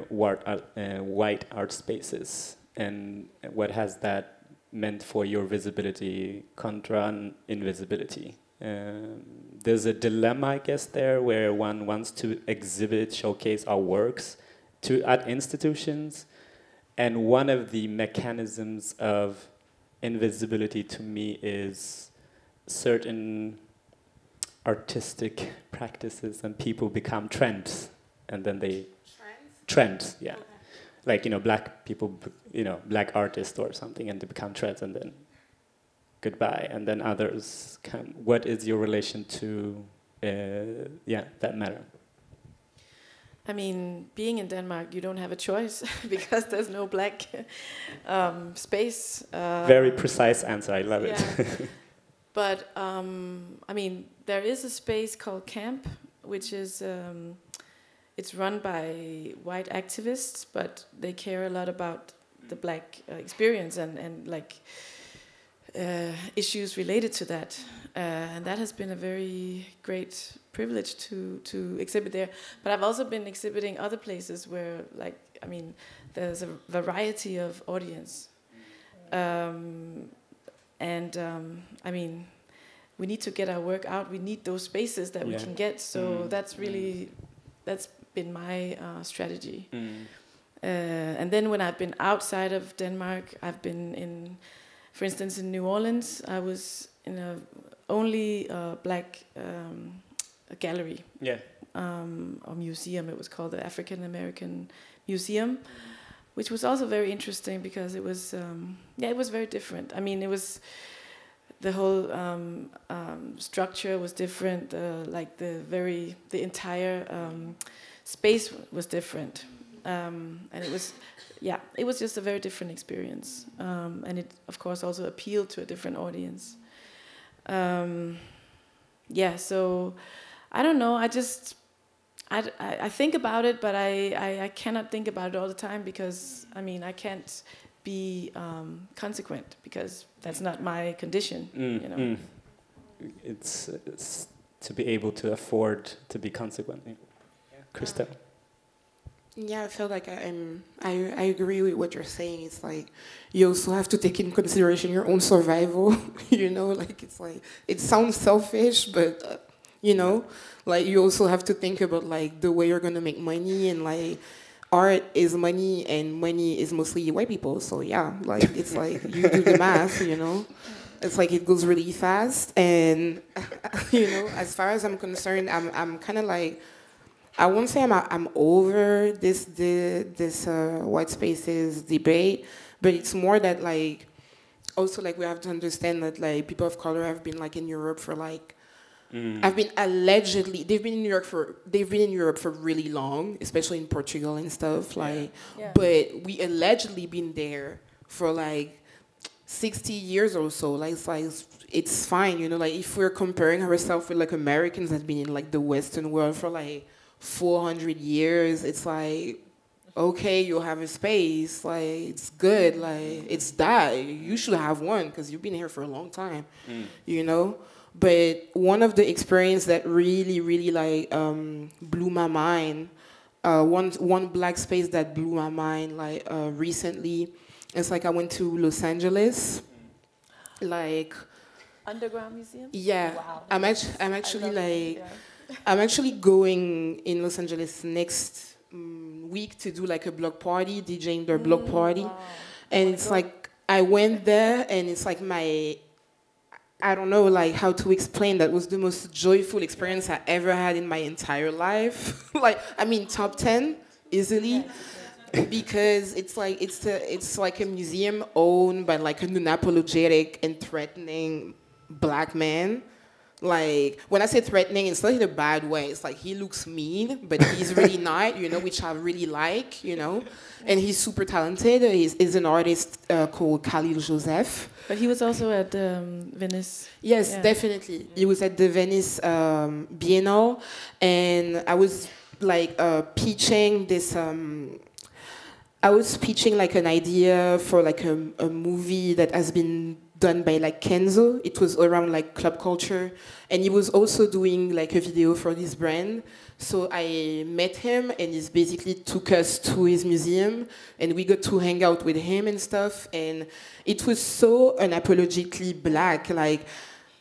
white art spaces, and what has that meant for your visibility contra invisibility. There's a dilemma, I guess, there, where one wants to exhibit, showcase our works at institutions, and one of the mechanisms of invisibility to me is certain artistic practices, and people become trends, and then they trends, yeah. Okay. Like, you know, black people, you know, black artists or something, and they become trends, and then goodbye, and then others come. What is your relation to, that matter? I mean, being in Denmark, you don't have a choice because there's no black space. Very precise answer. I love it. But I mean, there is a space called Camp, which is it's run by white activists, but they care a lot about the black experience and like issues related to that. And that has been a very great privilege to exhibit there. But I've also been exhibiting other places where, like, I mean, there's a variety of audience. I mean, we need to get our work out. We need those spaces that we can get. So that's really, that's been my strategy. And then when I've been outside of Denmark, I've been in, for instance, in New Orleans, I was in a only black gallery, or museum. It was called the African American Museum, which was also very interesting because it was it was very different. I mean, it was the whole structure was different. Like the entire space was different, and it was just a very different experience, and it of course also appealed to a different audience. So I don't know. I think about it, but I cannot think about it all the time because I mean I can't be consequent because that's not my condition. You know, it's to be able to afford to be consequent. Christelle. Yeah, I feel like I agree with what you're saying. It's like you also have to take in consideration your own survival. You know, like it's like it sounds selfish, but you know, like you also have to think about like the way you're gonna make money, and like art is money, and money is mostly white people. So yeah, like it's like you do the math, you know. It's like it goes really fast, and you know, as far as I'm concerned, I'm kind of like. I won't say I'm over this white spaces debate, but it's more that like also like we have to understand that like people of color have been like in Europe for like they've been in Europe for really long, especially in Portugal and stuff like but we allegedly been there for like 60 years or so. Like it's fine, you know, like if we're comparing ourselves with like Americans that been in like the Western world for like 400 years, it's like, okay, you have a space, like, it's good, like, it's that, you should have one, because you've been here for a long time, you know? But one of the experience that really, really, like, blew my mind, one black space that blew my mind, like, recently, it's like I went to Los Angeles, like... Underground Museum? Yeah, wow. I'm actually, like... I'm actually going in Los Angeles next week to do like a block party, DJing their block party. Wow. And it's like, I went there and it's like I don't know like how to explain, that was the most joyful experience I ever had in my entire life. Like, I mean, top 10 easily. Because it's like a museum owned by like an unapologetic and threatening black man. Like, when I say threatening, it's not in a bad way. It's like he looks mean, but he's really not, you know, which I really like, you know. And he's super talented. He's an artist called Khalil Joseph. But he was also at Venice. Yes, definitely. He was at the Venice Biennale. And I was, like, pitching this... I was pitching, like, an idea for, like, a movie that has been done by like Kenzo. It was around like club culture, and he was also doing like a video for this brand. So I met him, and he basically took us to his museum, and we got to hang out with him and stuff. And it was so unapologetically black. Like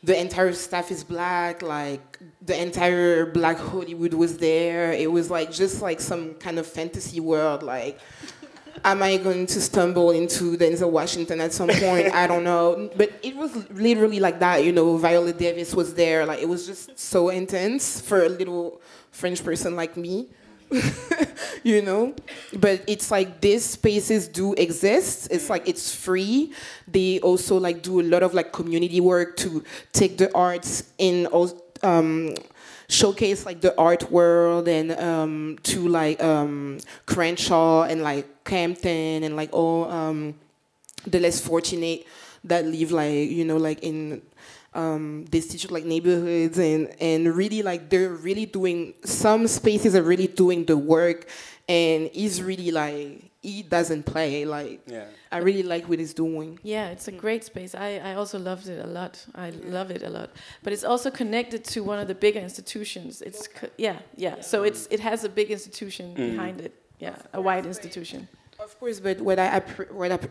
the entire staff is black. Like the entire Black Hollywood was there. It was like just like some kind of fantasy world. Like. Am I going to stumble into Denzel Washington at some point? I don't know. But it was literally like that, you know. Viola Davis was there. Like, it was just so intense for a little French person like me, you know. But it's like these spaces do exist. It's like it's free. They also like do a lot of like community work to take the arts in, showcase like the art world, and to like Crenshaw and like Campton and like all the less fortunate that live like, you know, like in destitute like neighborhoods, and really like they're really doing, some spaces are really doing the work, and he's really like, he doesn't play, like I really like what he's doing. Yeah, it's a great space. I also loved it a lot. I love it a lot. But it's also connected to one of the bigger institutions. It's so it has a big institution behind it. Yeah, a white institution. Of course, but what I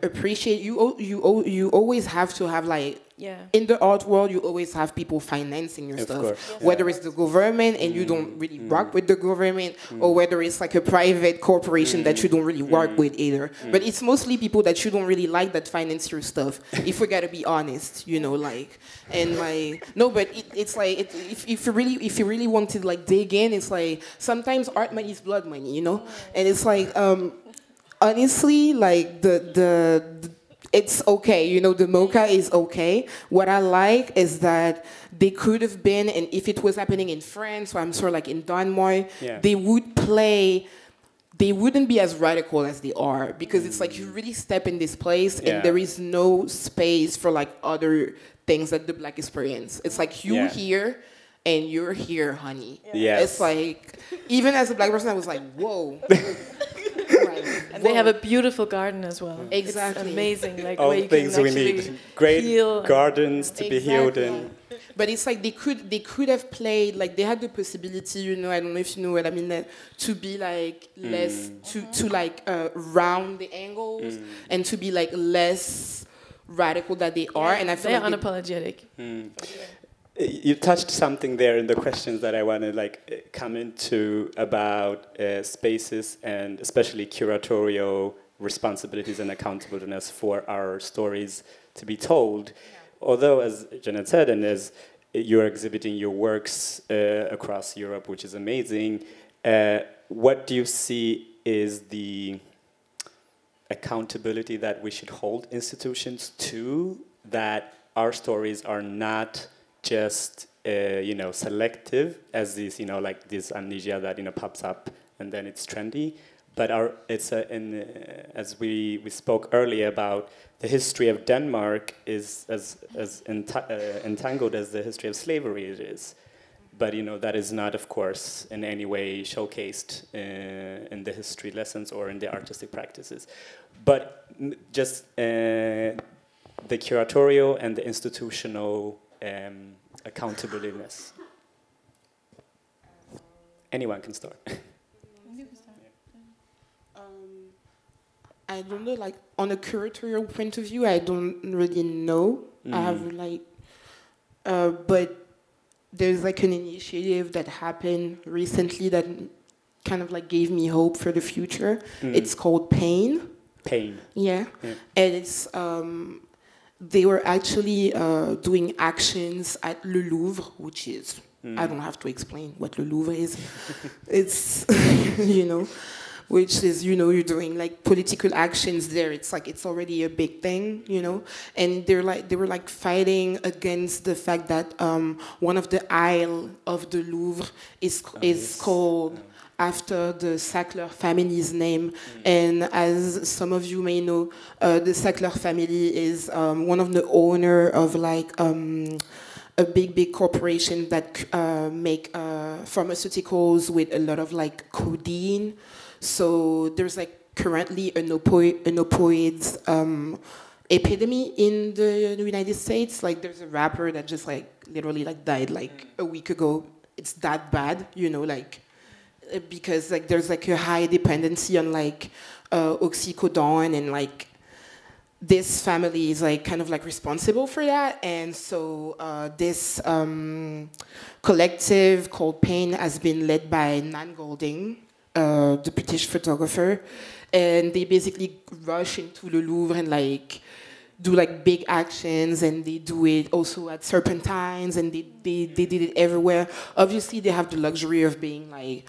appreciate, you always have to have like, in the art world, you always have people financing your stuff. Yes. Whether it's the government and you don't really work with the government, or whether it's like a private corporation that you don't really work with either. But it's mostly people that you don't really like that finance your stuff, if we gotta be honest, you know, like, and like, no, but it's like, if you really want to like dig in, it's like, sometimes art money is blood money, you know? And it's like, honestly, like it's okay, you know, the mocha is okay. What I like is that they could have been, and if it was happening in France, or I'm sure like in Denmark, they would play, they wouldn't be as radical as they are, because it's like you really step in this place and there is no space for like other things that the Black experience. It's like you here and you're here, honey. It's like, even as a Black person, I was like, whoa. And they have a beautiful garden as well. Exactly. It's amazing. Like all where you things can we actually need. Great gardens to be healed in. But it's like they could have played, like they had the possibility, you know, I don't know if you know what I mean, that to be like less, to like round the angles and to be like less radical that they are. And I feel they're like unapologetic. You touched something there in the questions that I want to like come into about spaces and especially curatorial responsibilities and accountability for our stories to be told. Although, as Jeanette said, and as you're exhibiting your works across Europe, which is amazing, what do you see is the accountability that we should hold institutions to, that our stories are not just you know, selective as these, you know, like this amnesia that, you know, pops up and then it's trendy, but it's as we spoke earlier about the history of Denmark is as entangled as the history of slavery it is, but you know that is not, of course, in any way showcased in the history lessons or in the artistic practices, but just the curatorial and the institutional accountability-ness. Anyone can start. I don't know, like on a curatorial point of view, I don't really know. I have like, but there's like an initiative that happened recently that kind of like gave me hope for the future. It's called Pain. Pain. Yeah. And it's, they were actually doing actions at Le Louvre, which is, I don't have to explain what Le Louvre is. It's, you know, which is, you know, you're doing like political actions there. It's like, it's already a big thing, you know? And they were like fighting against the fact that one of the aisles of the Louvre is called after the Sackler family's name. And as some of you may know, the Sackler family is one of the owner of like a big corporation that make pharmaceuticals with a lot of like codeine. So there's like currently an opioids epidemic in the United States. Like there's a rapper that just like literally like died like a week ago. It's that bad, you know, like because like there's like a high dependency on like oxycodone, and like this family is like kind of like responsible for that. And so this collective called Pain has been led by Nan Golding, the British photographer, and they basically rush into the Louvre and like do like big actions, and they do it also at Serpentines, and they did it everywhere. Obviously they have the luxury of being like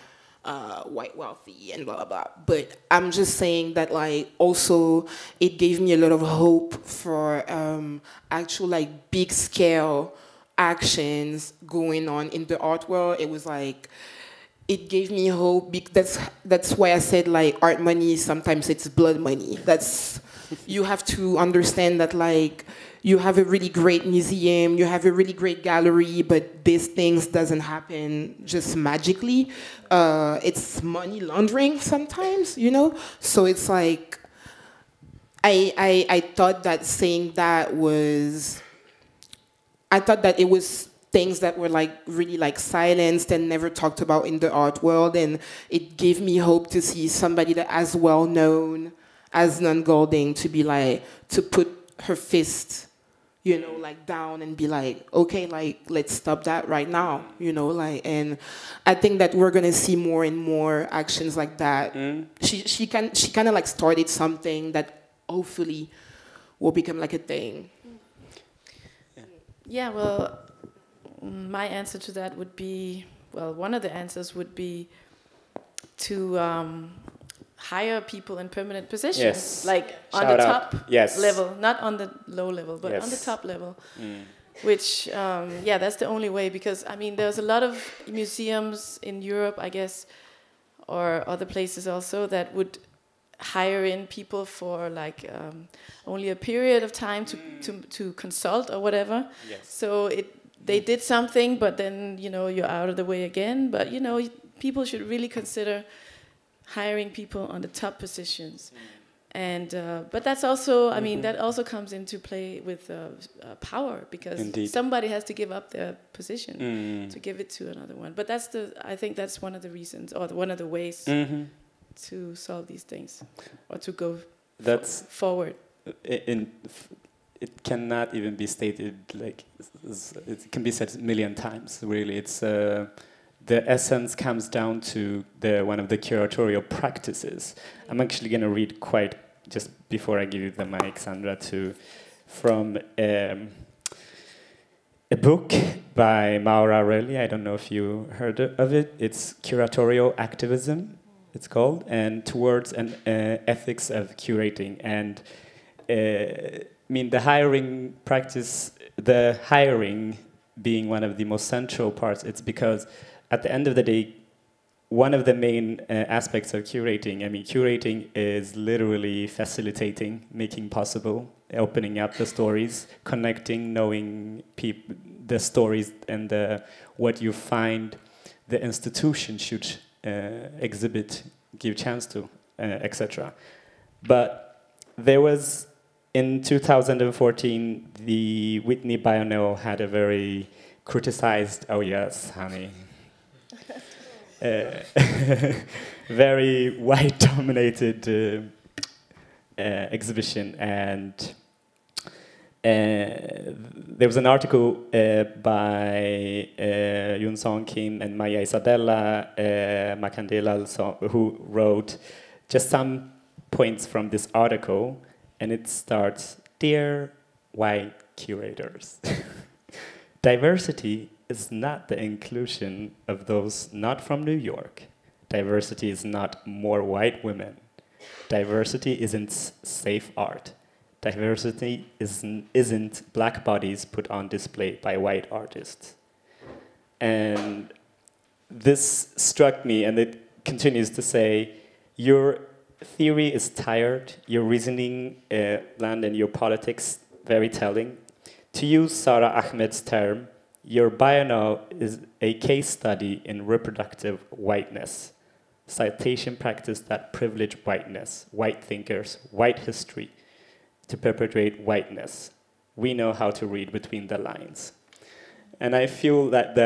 white wealthy and blah blah blah, but I'm just saying that like also it gave me a lot of hope for actual like big scale actions going on in the art world. It was like, it gave me hope, because that's why I said like art money, sometimes it's blood money. That's, you have to understand that like you have a really great museum, you have a really great gallery, but these things doesn't happen just magically. It's money laundering sometimes, you know? So it's like, I thought that saying that was, I thought that it was things that were like really like silenced and never talked about in the art world, and it gave me hope to see somebody that as well known as Nan Golding to be like, to put her fist, you know, like down and be like, okay, like let's stop that right now, you know, like. And I think that we're gonna see more and more actions like that. She kind of like started something that hopefully will become like a thing. Yeah, well, my answer to that would be, well, one of the answers would be to hire people in permanent positions, Yes. like on Shout the out. top Yes. level, not on the low level, but on the Yes. top level. Which, yeah, that's the only way, because I mean, there's a lot of museums in Europe, I guess, or other places also, that would hire in people for like only a period of time to consult or whatever. Yes. So they did something, but then, you know, you're out of the way again. But, you know, people should really consider hiring people on the top positions. And but that's also, I mean, that also comes into play with power, because Indeed. somebody has to give up their position to give it to another one. But that's I think that's one of the reasons, or one of the ways to solve these things, or to go forward. It cannot even be stated like it can be said a million times. Really, it's the essence comes down to one of the curatorial practices. I'm actually going to read quite just before I give you the mic, Sandra, from a book by Maura Relli. I don't know if you heard of it. It's Curatorial Activism, it's called, and Towards an Ethics of Curating. And I mean, the hiring practice, the hiring being one of the most central parts, it's because at the end of the day, one of the main aspects of curating, I mean, curating is literally facilitating, making possible, opening up the stories, connecting, knowing the stories and what you find the institution should exhibit, give chance to, etc. But there was, in 2014, the Whitney Biennial had a very criticized, oh yes, honey, very white-dominated exhibition, and there was an article by Yoon Song Kim and Maya Isabella Macandela, who wrote just some points from this article, and it starts, "Dear white curators, diversity is not the inclusion of those not from New York. Diversity is not more white women. Diversity isn't safe art. Diversity isn't black bodies put on display by white artists." And this struck me, and it continues to say, your theory is tired, your reasoning bland, and your politics very telling. To use Sara Ahmed's term, your biennial is a case study in reproductive whiteness, citation practice that privilege whiteness, white thinkers, white history, to perpetuate whiteness. We know how to read between the lines. And I feel that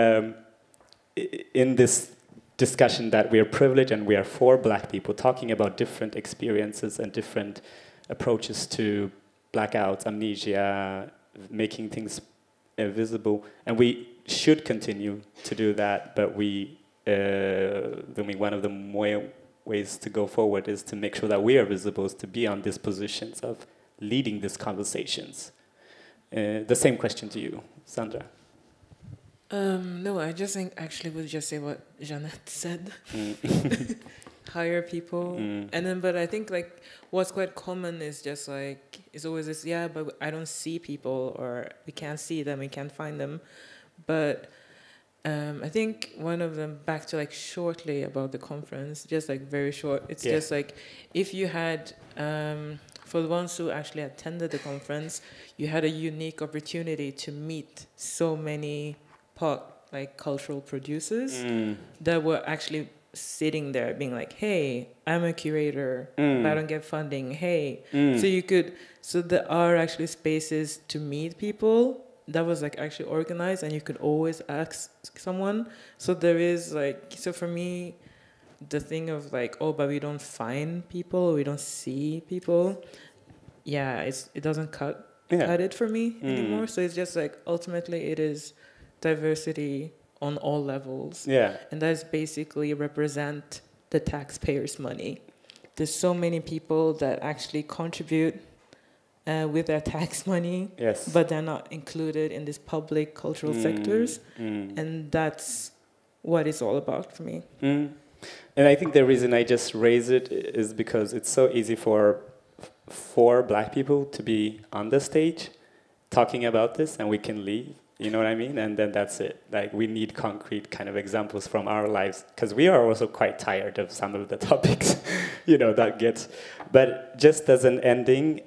in this discussion that we are privileged and we are for black people, talking about different experiences and different approaches to blackouts, amnesia, making things visible, and we should continue to do that, but one of the more ways to go forward is to make sure that we are visible, is to be on these positions of leading these conversations. The same question to you, Sandra. No, I just think actually would just say what Jeannette said. Hire people, and then, but I think like what's quite common is just like, it's always this, yeah, but I don't see people, or we can't see them, we can't find them. But I think one of them, back to like shortly about the conference, just like very short, it's just like, if you had, for the ones who actually attended the conference, you had a unique opportunity to meet so many like cultural producers that were actually sitting there being like, hey, I'm a curator, but I don't get funding, hey. So there are actually spaces to meet people that was like actually organized, and you could always ask someone. So there is like, so for me, the thing of like, oh, but we don't find people, we don't see people, yeah, it doesn't cut it for me anymore. So it's just like, ultimately it is diversity on all levels. Yeah. And that's basically represent the taxpayers' money. There's so many people that actually contribute with their tax money, but they're not included in these public cultural sectors. And that's what it's all about for me. And I think the reason I just raise it is because it's so easy for Black people to be on the stage talking about this, and we can leave. You know what I mean? And then that's it. Like, we need concrete kind of examples from our lives, because we are also quite tired of some of the topics, you know, that gets. But just as an ending,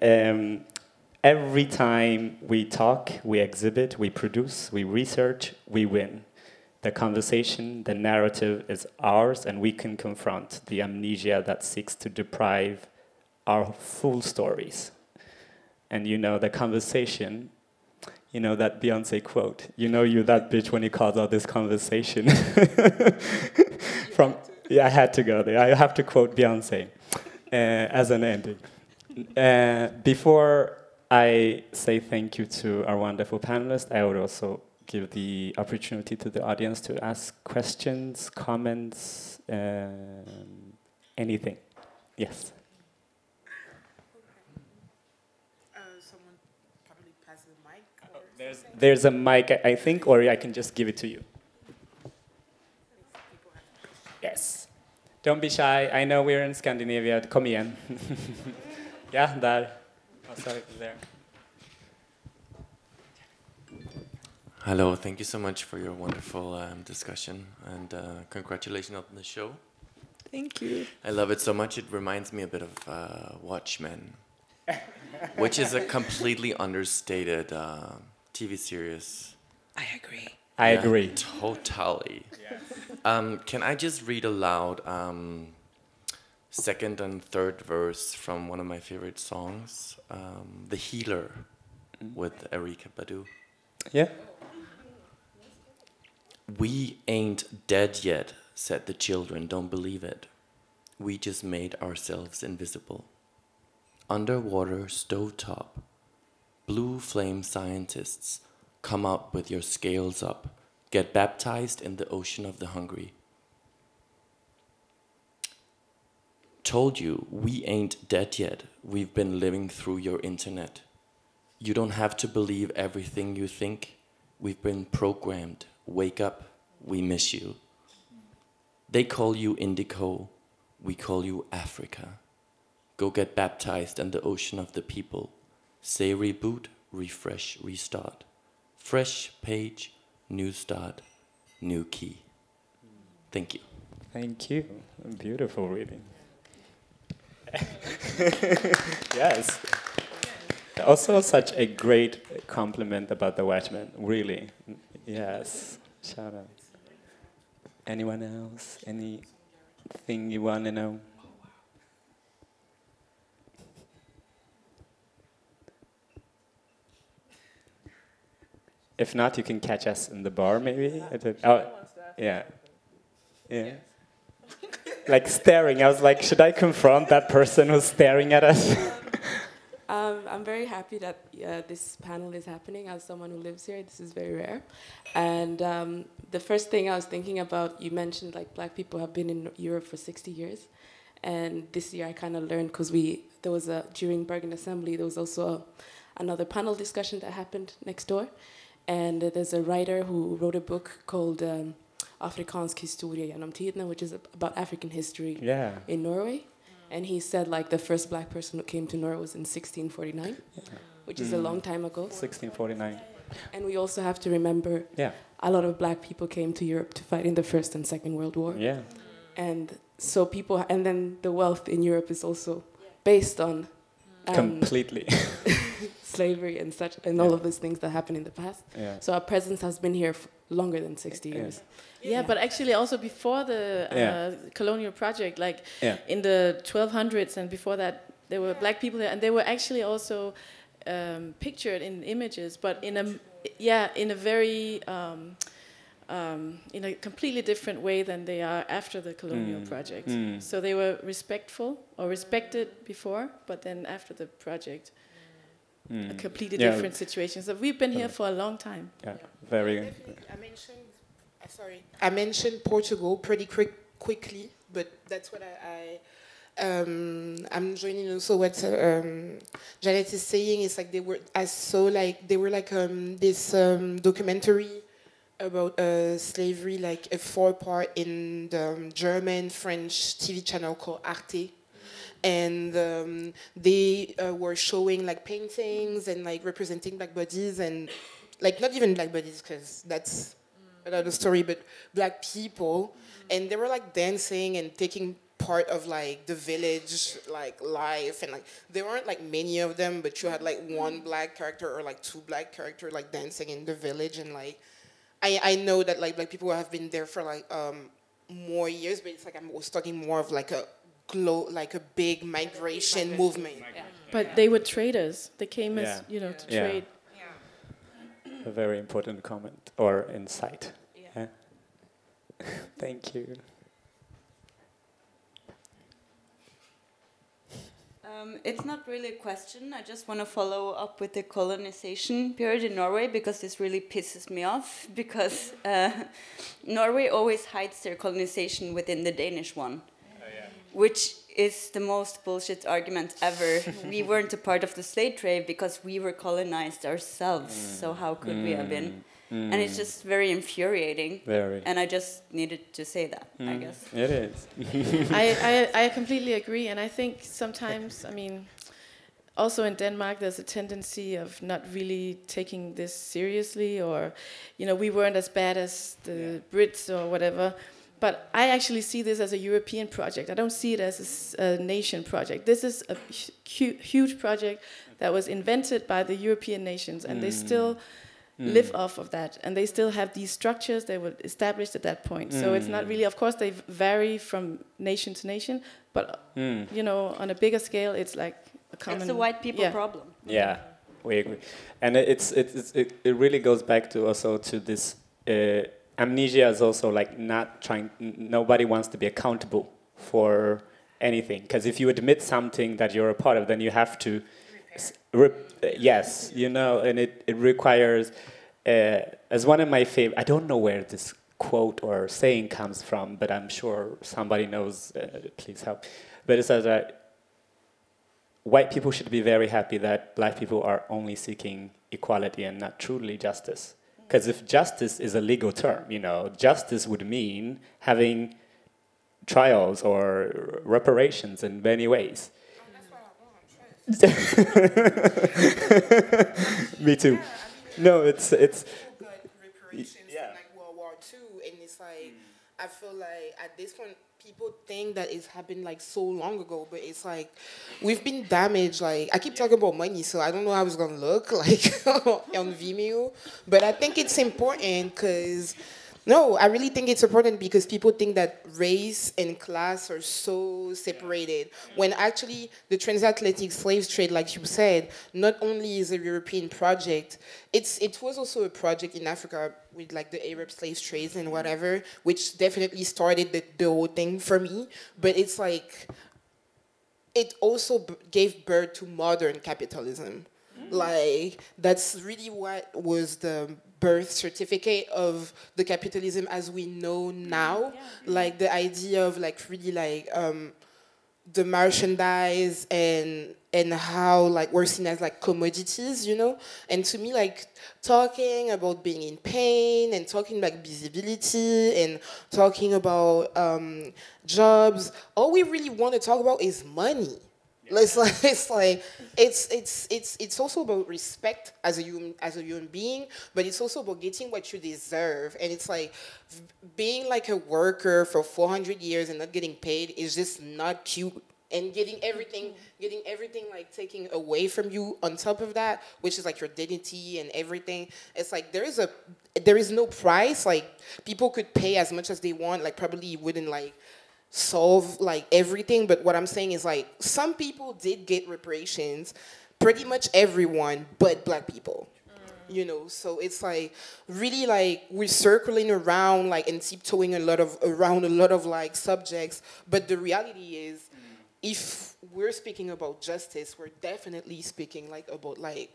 every time we talk, we exhibit, we produce, we research, we win. The conversation, the narrative is ours, and we can confront the amnesia that seeks to deprive our full stories. And you know, the conversation, you know that Beyonce quote, you know you that bitch when he calls out this conversation. Yeah, I had to go there. I have to quote Beyonce as an ending. Before I say thank you to our wonderful panelists, I would also give the opportunity to the audience to ask questions, comments, anything. Yes. Someone probably pass the mic. There's a mic, I think, or I can just give it to you. Yes. Don't be shy. I know we're in Scandinavia. Kom igen. Yeah, där. Oh, sorry, there. Hello, thank you so much for your wonderful discussion, and congratulations on the show. Thank you. I love it so much. It reminds me a bit of Watchmen, which is a completely understated TV series. I agree. I agree. Totally. Yes. Can I just read aloud second and third verse from one of my favorite songs, The Healer, with Erykah Badu? Yeah. We ain't dead yet, said the children, don't believe it. We just made ourselves invisible. Underwater stovetop, blue flame scientists, come out with your scales up, get baptized in the ocean of the hungry. Told you, we ain't dead yet, we've been living through your internet. You don't have to believe everything you think, we've been programmed. Wake up, we miss you. They call you Indigo, we call you Africa. Go get baptized in the ocean of the people. Say reboot, refresh, restart. Fresh page, new start, new key. Thank you. Thank you. Beautiful reading. Yes. Also such a great compliment about the Watchmen, really. Yes, shout out. Anyone else? Anything you want to know? If not, you can catch us in the bar, maybe. Oh, yeah. Yeah. Like staring. I was like, should I confront that person who's staring at us? I'm very happy that this panel is happening. As someone who lives here, this is very rare. And the first thing I was thinking about, you mentioned like Black people have been in Europe for 60 years. And this year I kind of learned, because during Bergen Assembly, there was also another panel discussion that happened next door. And there's a writer who wrote a book called Afrikansk historie genom tiderna, which is about African history in Norway. And he said like the first Black person who came to Norway was in 1649, which is a long time ago. 1649. And we also have to remember a lot of Black people came to Europe to fight in the First and Second World War. Yeah. And so and then the wealth in Europe is also based on completely slavery and such, and all of those things that happened in the past. Yeah. So our presence has been here longer than 60 years. Yeah, but actually also before the colonial project, like in the 1200s and before that, there were Black people there, and they were actually also pictured in images, but in a very in a completely different way than they are after the colonial project. So they were respected before, but then after the project, a completely different situation. So we've been here for a long time. Yeah, very. I mentioned Portugal pretty quickly, but that's what I'm joining also what Jeannette is saying. Is like they were like this documentary about slavery, like a 4-part in the German French TV channel called Arte. And they were showing like paintings and like representing black bodies, and like not even black bodies because that's another story, but black people. And they were like dancing and taking part of like the village like life, and like there weren't like many of them, but you had like one black character or like 2 black characters like dancing in the village. And like I know that like black people have been there for like more years, but it's like I was talking more of like a like a big migration movement. Yeah. But they were traders. They came as, you know, to trade. A very important comment or insight. Yeah. Thank you. It's not really a question. I just want to follow up with the colonization period in Norway, because this really pisses me off, because Norway always hides their colonization within the Danish one, which is the most bullshit argument ever. We weren't a part of the slave trade because we were colonized ourselves, so how could we have been? And it's just very infuriating. Very. And I just needed to say that, I guess. It is. I completely agree. And I think sometimes, I mean, also in Denmark, there's a tendency of not really taking this seriously, or, you know, we weren't as bad as the Brits or whatever. But I actually see this as a European project. I don't see it as a nation project. This is a huge project that was invented by the European nations, and they still live off of that, and they still have these structures they were established at that point. So it's not really, of course they vary from nation to nation, but you know, on a bigger scale, it's like a common. It's a white people problem. Yeah, we agree, and it really goes back to also to this. Amnesia is also like not trying. Nobody wants to be accountable for anything, because if you admit something that you're a part of, then you have to. Yes, you know, and it requires, as one of my favorite, I don't know where this quote or saying comes from, but I'm sure somebody knows, please help. But it says that white people should be very happy that black people are only seeking equality and not truly justice. Because if justice is a legal term, you know, justice would mean having trials or reparations in many ways. Me too. No, it's reparations in like World War II, and it's like I feel like at this point people think that it's happened like so long ago, but it's like we've been damaged. Like I keep talking about money, so I don't know how it's gonna look like on Vimeo, but I think it's important because. No, I really think it's important because people think that race and class are so separated, when actually the transatlantic slave trade, like you said, not only is a European project, it was also a project in Africa with like the Arab slave trades and whatever, which definitely started the whole thing for me. But it's like, it also gave birth to modern capitalism. Like, that's really what was the birth certificate of the capitalism as we know now. Like the idea of like really like the merchandise and how like we're seen as like commodities, you know? And to me, like talking about being in pain and talking like visibility and talking about jobs, all we really want to talk about is money. It's also about respect as a human being, but it's also about getting what you deserve. And it's like being like a worker for 400 years and not getting paid is just not cute. And getting everything like taken away from you on top of that, which is like your dignity and everything. It's like there is no price. Like people could pay as much as they want. Like probably wouldn't like solve like everything, but what I'm saying is like some people did get reparations, pretty much everyone but black people, you know. So it's like really like we're circling around like and tiptoeing around a lot of like subjects, but the reality is if we're speaking about justice, we're definitely speaking like about like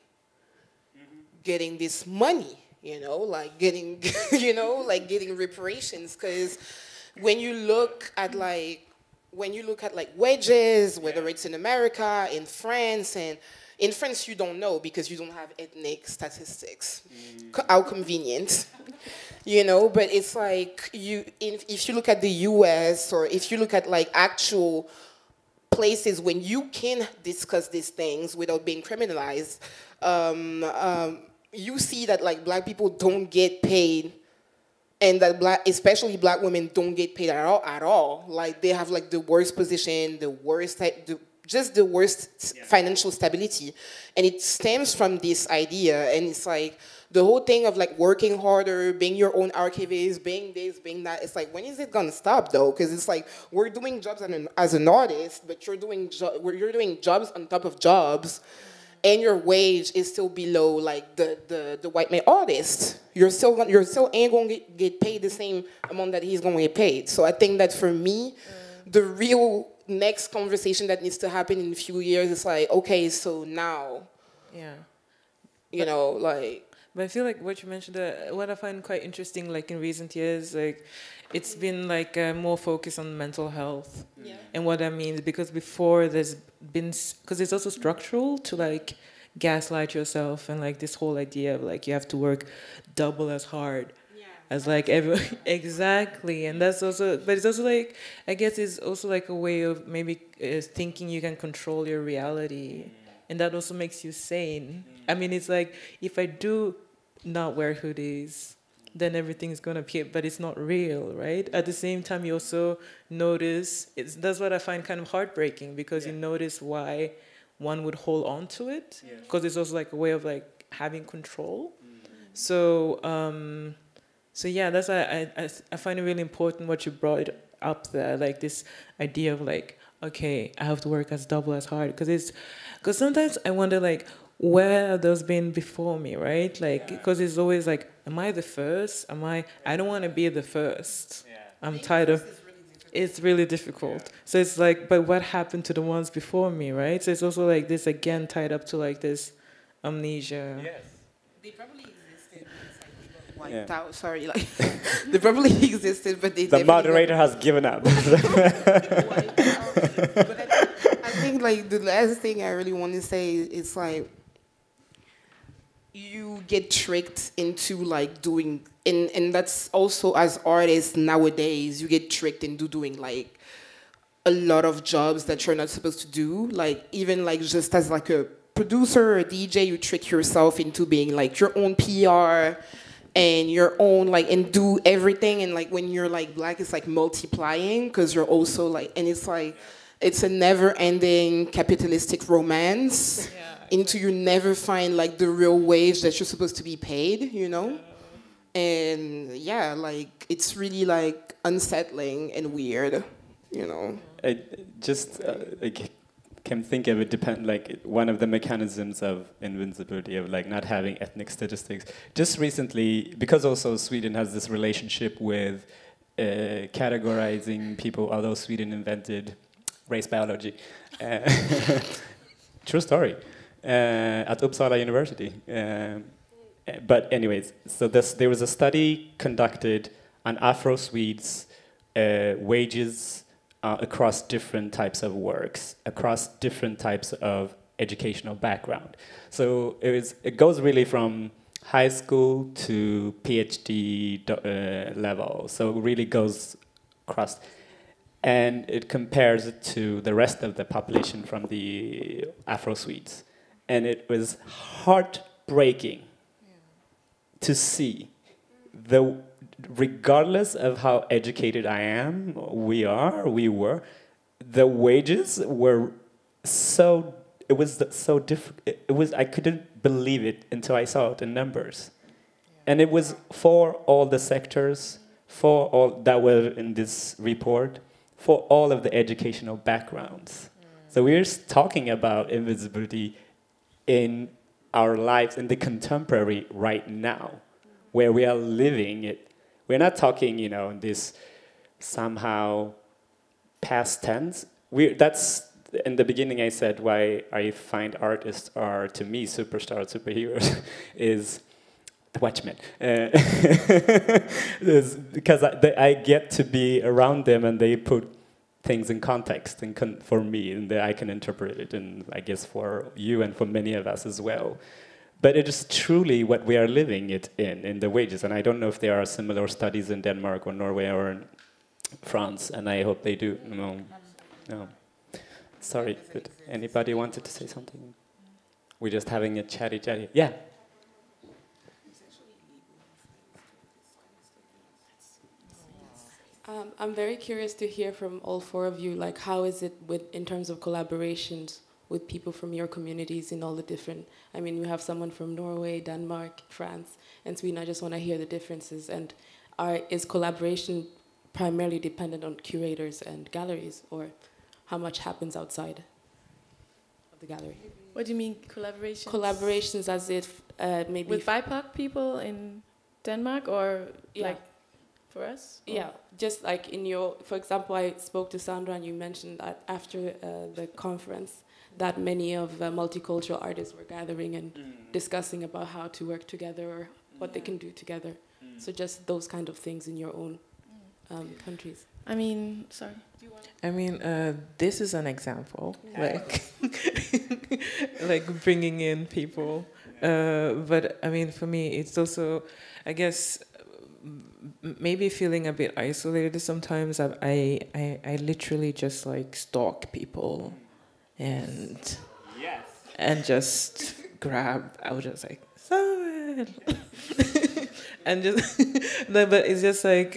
getting this money, you know, like getting getting reparations, because when you look at like wages, whether it's in America, in France, and in France you don't know because you don't have ethnic statistics. How convenient. you know, but it's like if you look at the US or if you look at like actual places when you can discuss these things without being criminalized, you see that like black people don't get paid, and that especially black women don't get paid at all. Like they have like the worst position, the worst financial stability, and it stems from this idea. And it's like the whole thing of like working harder, being your own archivist, being this, being that. It's like, when is it gonna stop though? Because it's like we're doing jobs as an artist, but you're doing jobs on top of jobs, and your wage is still below like the white man artist. You're still ain't gonna get paid the same amount that he's gonna get paid. So I think that for me, the real next conversation that needs to happen in a few years is like, okay, so now, you know, like. But I feel like what you mentioned, what I find quite interesting, like in recent years, like it's been like more focus on mental health, and what that means, because before there's been, because it's also structural to like gaslight yourself, and like this whole idea of like you have to work double as hard as like everyone. Exactly. And that's also, but it's also like, I guess it's also like a way of maybe thinking you can control your reality, and that also makes you sane. I mean, it's like, if I do not wear hoodies, then everything's gonna appear, but it's not real, right? At the same time, you also notice, that's what I find kind of heartbreaking, because you notice why one would hold on to it, because it's also like a way of like having control. So yeah, that's why I find it really important what you brought up there, like this idea of like, okay, I have to work as double as hard, because sometimes I wonder like, where have those been before me, right? Like, because it's always like, am I the first? I don't want to be the first. I'm tired of, it's really difficult. So it's like, but what happened to the ones before me, right? So it's also like this, again, tied up to like this amnesia. Yes. They probably existed, but it's like wiped out, sorry. Like, they probably existed, but they The moderator has given up. But I think like the last thing I really want to say is like, you get tricked into like doing, and that's also as artists nowadays, you get tricked into doing like a lot of jobs that you're not supposed to do. Like even like just as like a producer or a DJ, you trick yourself into being like your own PR and your own like, and do everything. And like when you're like black, it's like multiplying, because you're also like, and it's like, it's a never-ending capitalistic romance into you never find like the real wage that you're supposed to be paid, you know? And yeah, like it's really like unsettling and weird, you know? I just like can think of it like one of the mechanisms of invincibility, of like not having ethnic statistics. Just recently, because also Sweden has this relationship with categorizing people, although Sweden invented race biology. True story. At Uppsala University. But anyways, so there was a study conducted on Afro-Swedes' wages across different types of works, across different types of educational background. So it goes really from high school to PhD level. So it really goes across. And it compares it to the rest of the population from the Afro-Swedes. And it was heartbreaking to see regardless of how educated I am, we were, the wages were so, it was so different. I couldn't believe it until I saw it in numbers. And it was for all the sectors, for all that were in this report, for all of the educational backgrounds. So we're talking about invisibility in our lives, in the contemporary right now, where we are living it. We're not talking, you know, in this somehow past tense. That's, in the beginning I said why I find artists are, to me, superheroes, is the Watchmen. Because I get to be around them and they put things in context and for me, and I can interpret it, and I guess for you and for many of us as well. But it is truly what we are living it in the wages. And I don't know if there are similar studies in Denmark or Norway or in France, and I hope they do. No. Sorry, but anybody wanted to say something? We're just having a chatty. Yeah. I'm very curious to hear from all four of you, like, how is it in terms of collaborations with people from your communities in all the different, I mean, we have someone from Norway, Denmark, France, and Sweden. I just want to hear the differences. And is collaboration primarily dependent on curators and galleries, or how much happens outside of the gallery? What do you mean collaborations? Collaborations as if maybe... With BIPOC people in Denmark, or like for us? Or? Yeah, just like in your, for example, I spoke to Sandra and you mentioned that after the conference that many of multicultural artists were gathering and discussing about how to work together or what they can do together. So just those kind of things in your own countries. I mean, sorry. I mean, this is an example, like, like bringing in people. But I mean, for me, it's also, I guess, maybe feeling a bit isolated sometimes. I literally just like stalk people, and just grab. I was just like, Samuel, and just no, but it's just like.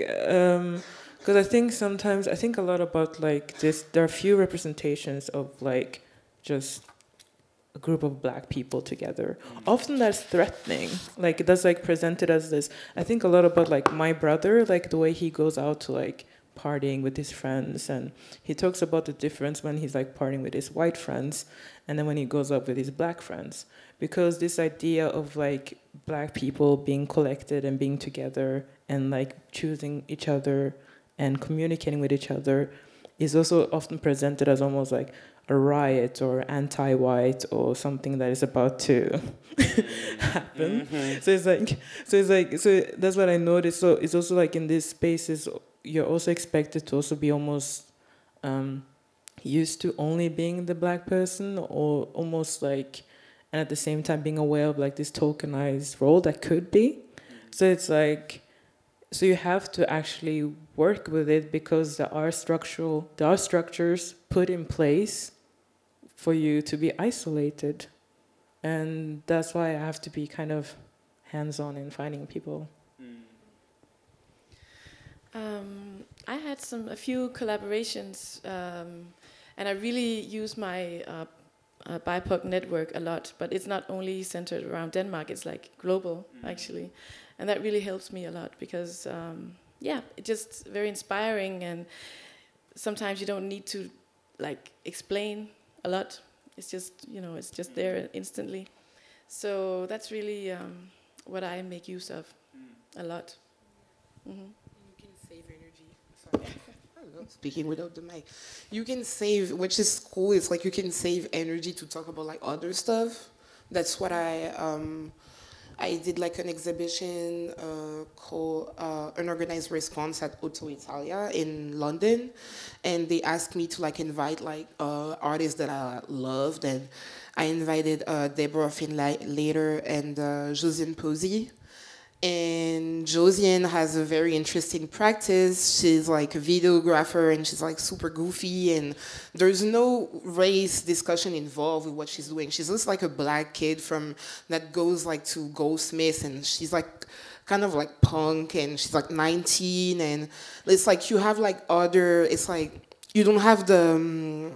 Because I think a lot about like this. There are few representations of like just a group of black people together. Often that's threatening. Like that's like presented as this. I think a lot about like my brother, like the way he goes out to like partying with his friends, and he talks about the difference when he's like partying with his white friends, and then when he goes up with his black friends. Because this idea of like black people being collected and being together and like choosing each other and communicating with each other is also often presented as almost like a riot or anti-white or something that is about to happen. So that's what I noticed. So it's also like in these spaces, you're also expected to also be almost used to only being the black person, or almost like, and at the same time being aware of like this tokenized role that could be. So it's like, so you have to actually work with it because there are structures put in place for you to be isolated. And that's why I have to be kind of hands-on in finding people. I had a few collaborations, and I really use my BIPOC network a lot, but it's not only centered around Denmark, it's like global, actually. And that really helps me a lot because, it's just very inspiring, and sometimes you don't need to like explain a lot. It's just, it's just there instantly. So that's really what I make use of a lot. You can save energy. Sorry. I love speaking without the mic. You can save, which is cool. It's like you can save energy to talk about like other stuff. That's what I did like an exhibition called Unorganized Response at Otto Italia in London, and they asked me to like invite like artists that I loved, and I invited Deborah Finlater and Josiane Posey. And Josiane has a very interesting practice. She's like a videographer, and she's like super goofy, and there's no race discussion involved with what she's doing. She's just like a black kid that goes like to Goldsmiths, and she's like kind of like punk, and she's like 19, and it's like you have like it's like you don't have the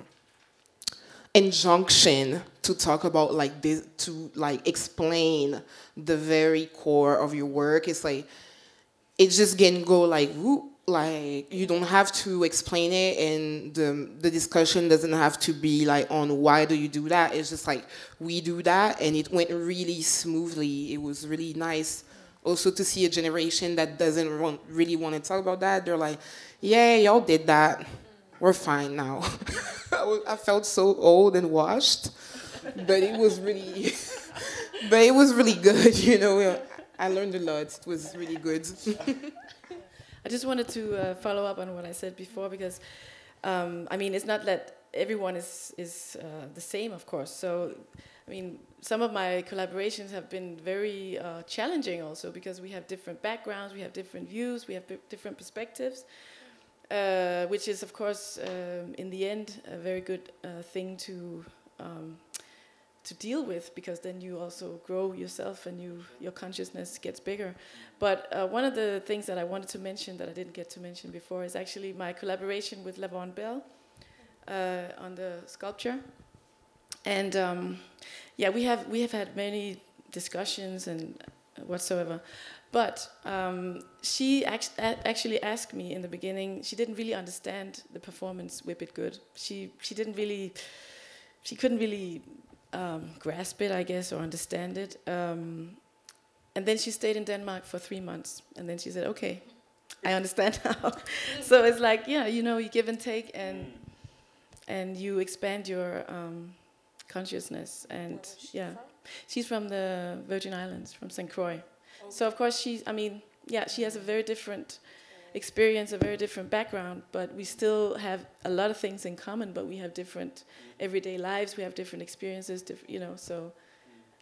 injunction to talk about like this, to like explain the very core of your work. It's like it just can go like whoop, like you don't have to explain it, and the discussion doesn't have to be like on why do you do that. It's just like we do that, and it went really smoothly. It was really nice also to see a generation that doesn't really want to talk about that. They're like, yeah, y'all did that, we're fine now. I felt so old and washed, but it was really good, I learned a lot. It was really good. I just wanted to follow up on what I said before, because I mean, it's not that everyone is the same, of course. So I mean, some of my collaborations have been very challenging also, because we have different backgrounds, we have different views, we have different perspectives, which is, of course, in the end, a very good thing to deal with, because then you also grow yourself and your consciousness gets bigger. But one of the things that I wanted to mention that I didn't get to mention before is actually my collaboration with Lavon Belle on the sculpture. And yeah, we have had many discussions and whatsoever. But she actually asked me in the beginning. She didn't really understand the performance Whip It Good. She couldn't really grasp it, I guess, or understand it. And then she stayed in Denmark for 3 months, and then she said, "Okay, I understand now." So it's like, yeah, you know, you give and take, and you expand your consciousness. And yeah, she's from the Virgin Islands, from St. Croix. So of course she has a very different experience, a very different background, but we still have a lot of things in common, but we have different everyday lives, we have different experiences, you know, so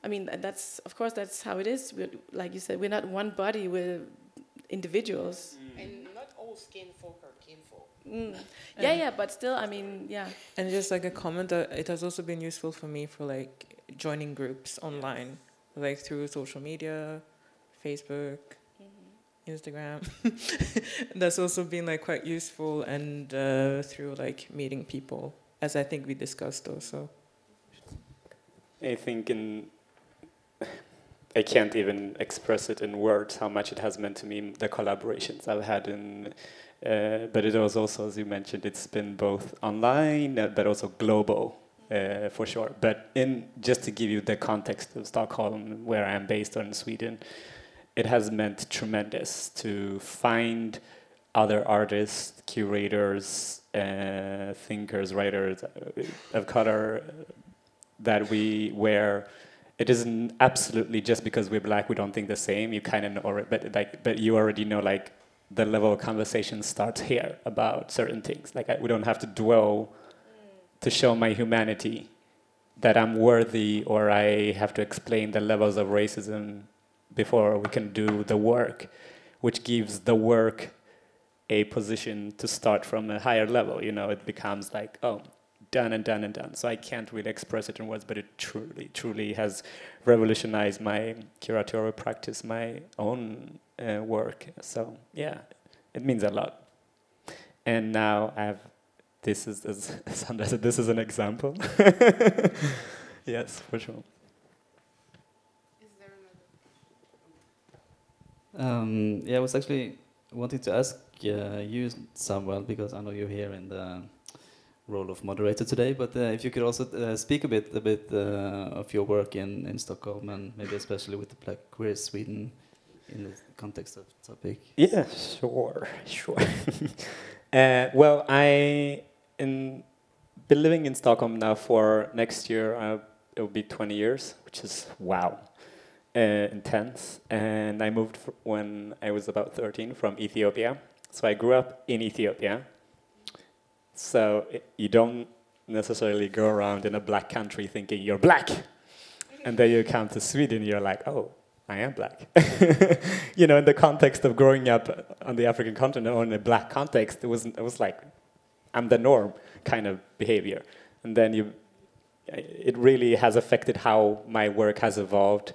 I mean, that's, of course, that's how it is. Like you said, we're not one body, we're individuals. And not all skinfolk are kinfolk. Yeah, but still, I mean, yeah. And just like a comment, that it has also been useful for me for like joining groups online, like through social media, Facebook, Instagram. That's also been like quite useful, and through like meeting people, as I think we discussed also. I think I can't even express it in words how much it has meant to me, the collaborations I've had but it was also, as you mentioned, it's been both online but also global, for sure. But just to give you the context of Stockholm, where I am based, or in Sweden, it has meant tremendous to find other artists, curators, thinkers, writers of color, where it isn't absolutely just because we're black we don't think the same. You kind of know, but you already know, like, the level of conversation starts here about certain things. Like, we don't have to dwell to show my humanity, that I'm worthy, or I have to explain the levels of racism before we can do the work, which gives the work a position to start from a higher level. You know, it becomes like, oh, done and done and done. So I can't really express it in words, but it truly, truly has revolutionized my curatorial practice, my own work. So yeah, it means a lot. And now this is, as Sandra said, this is an example. Yes, for sure. Yeah, I was actually wanting to ask you, Samuel, because I know you're here in the role of moderator today, but if you could also speak a bit of your work in Stockholm, and maybe especially with the Black queer Sweden in the context of the topic. Yeah, sure. Well, I've been living in Stockholm now for next year. It will be 20 years, which is wow. Intense, and I moved when I was about 13 from Ethiopia. So I grew up in Ethiopia. So you don't necessarily go around in a black country thinking you're black, and then you come to Sweden, you're like, oh, I am black. You know, in the context of growing up on the African continent or in a black context, it was like, I'm the norm kind of behavior, and then it really has affected how my work has evolved.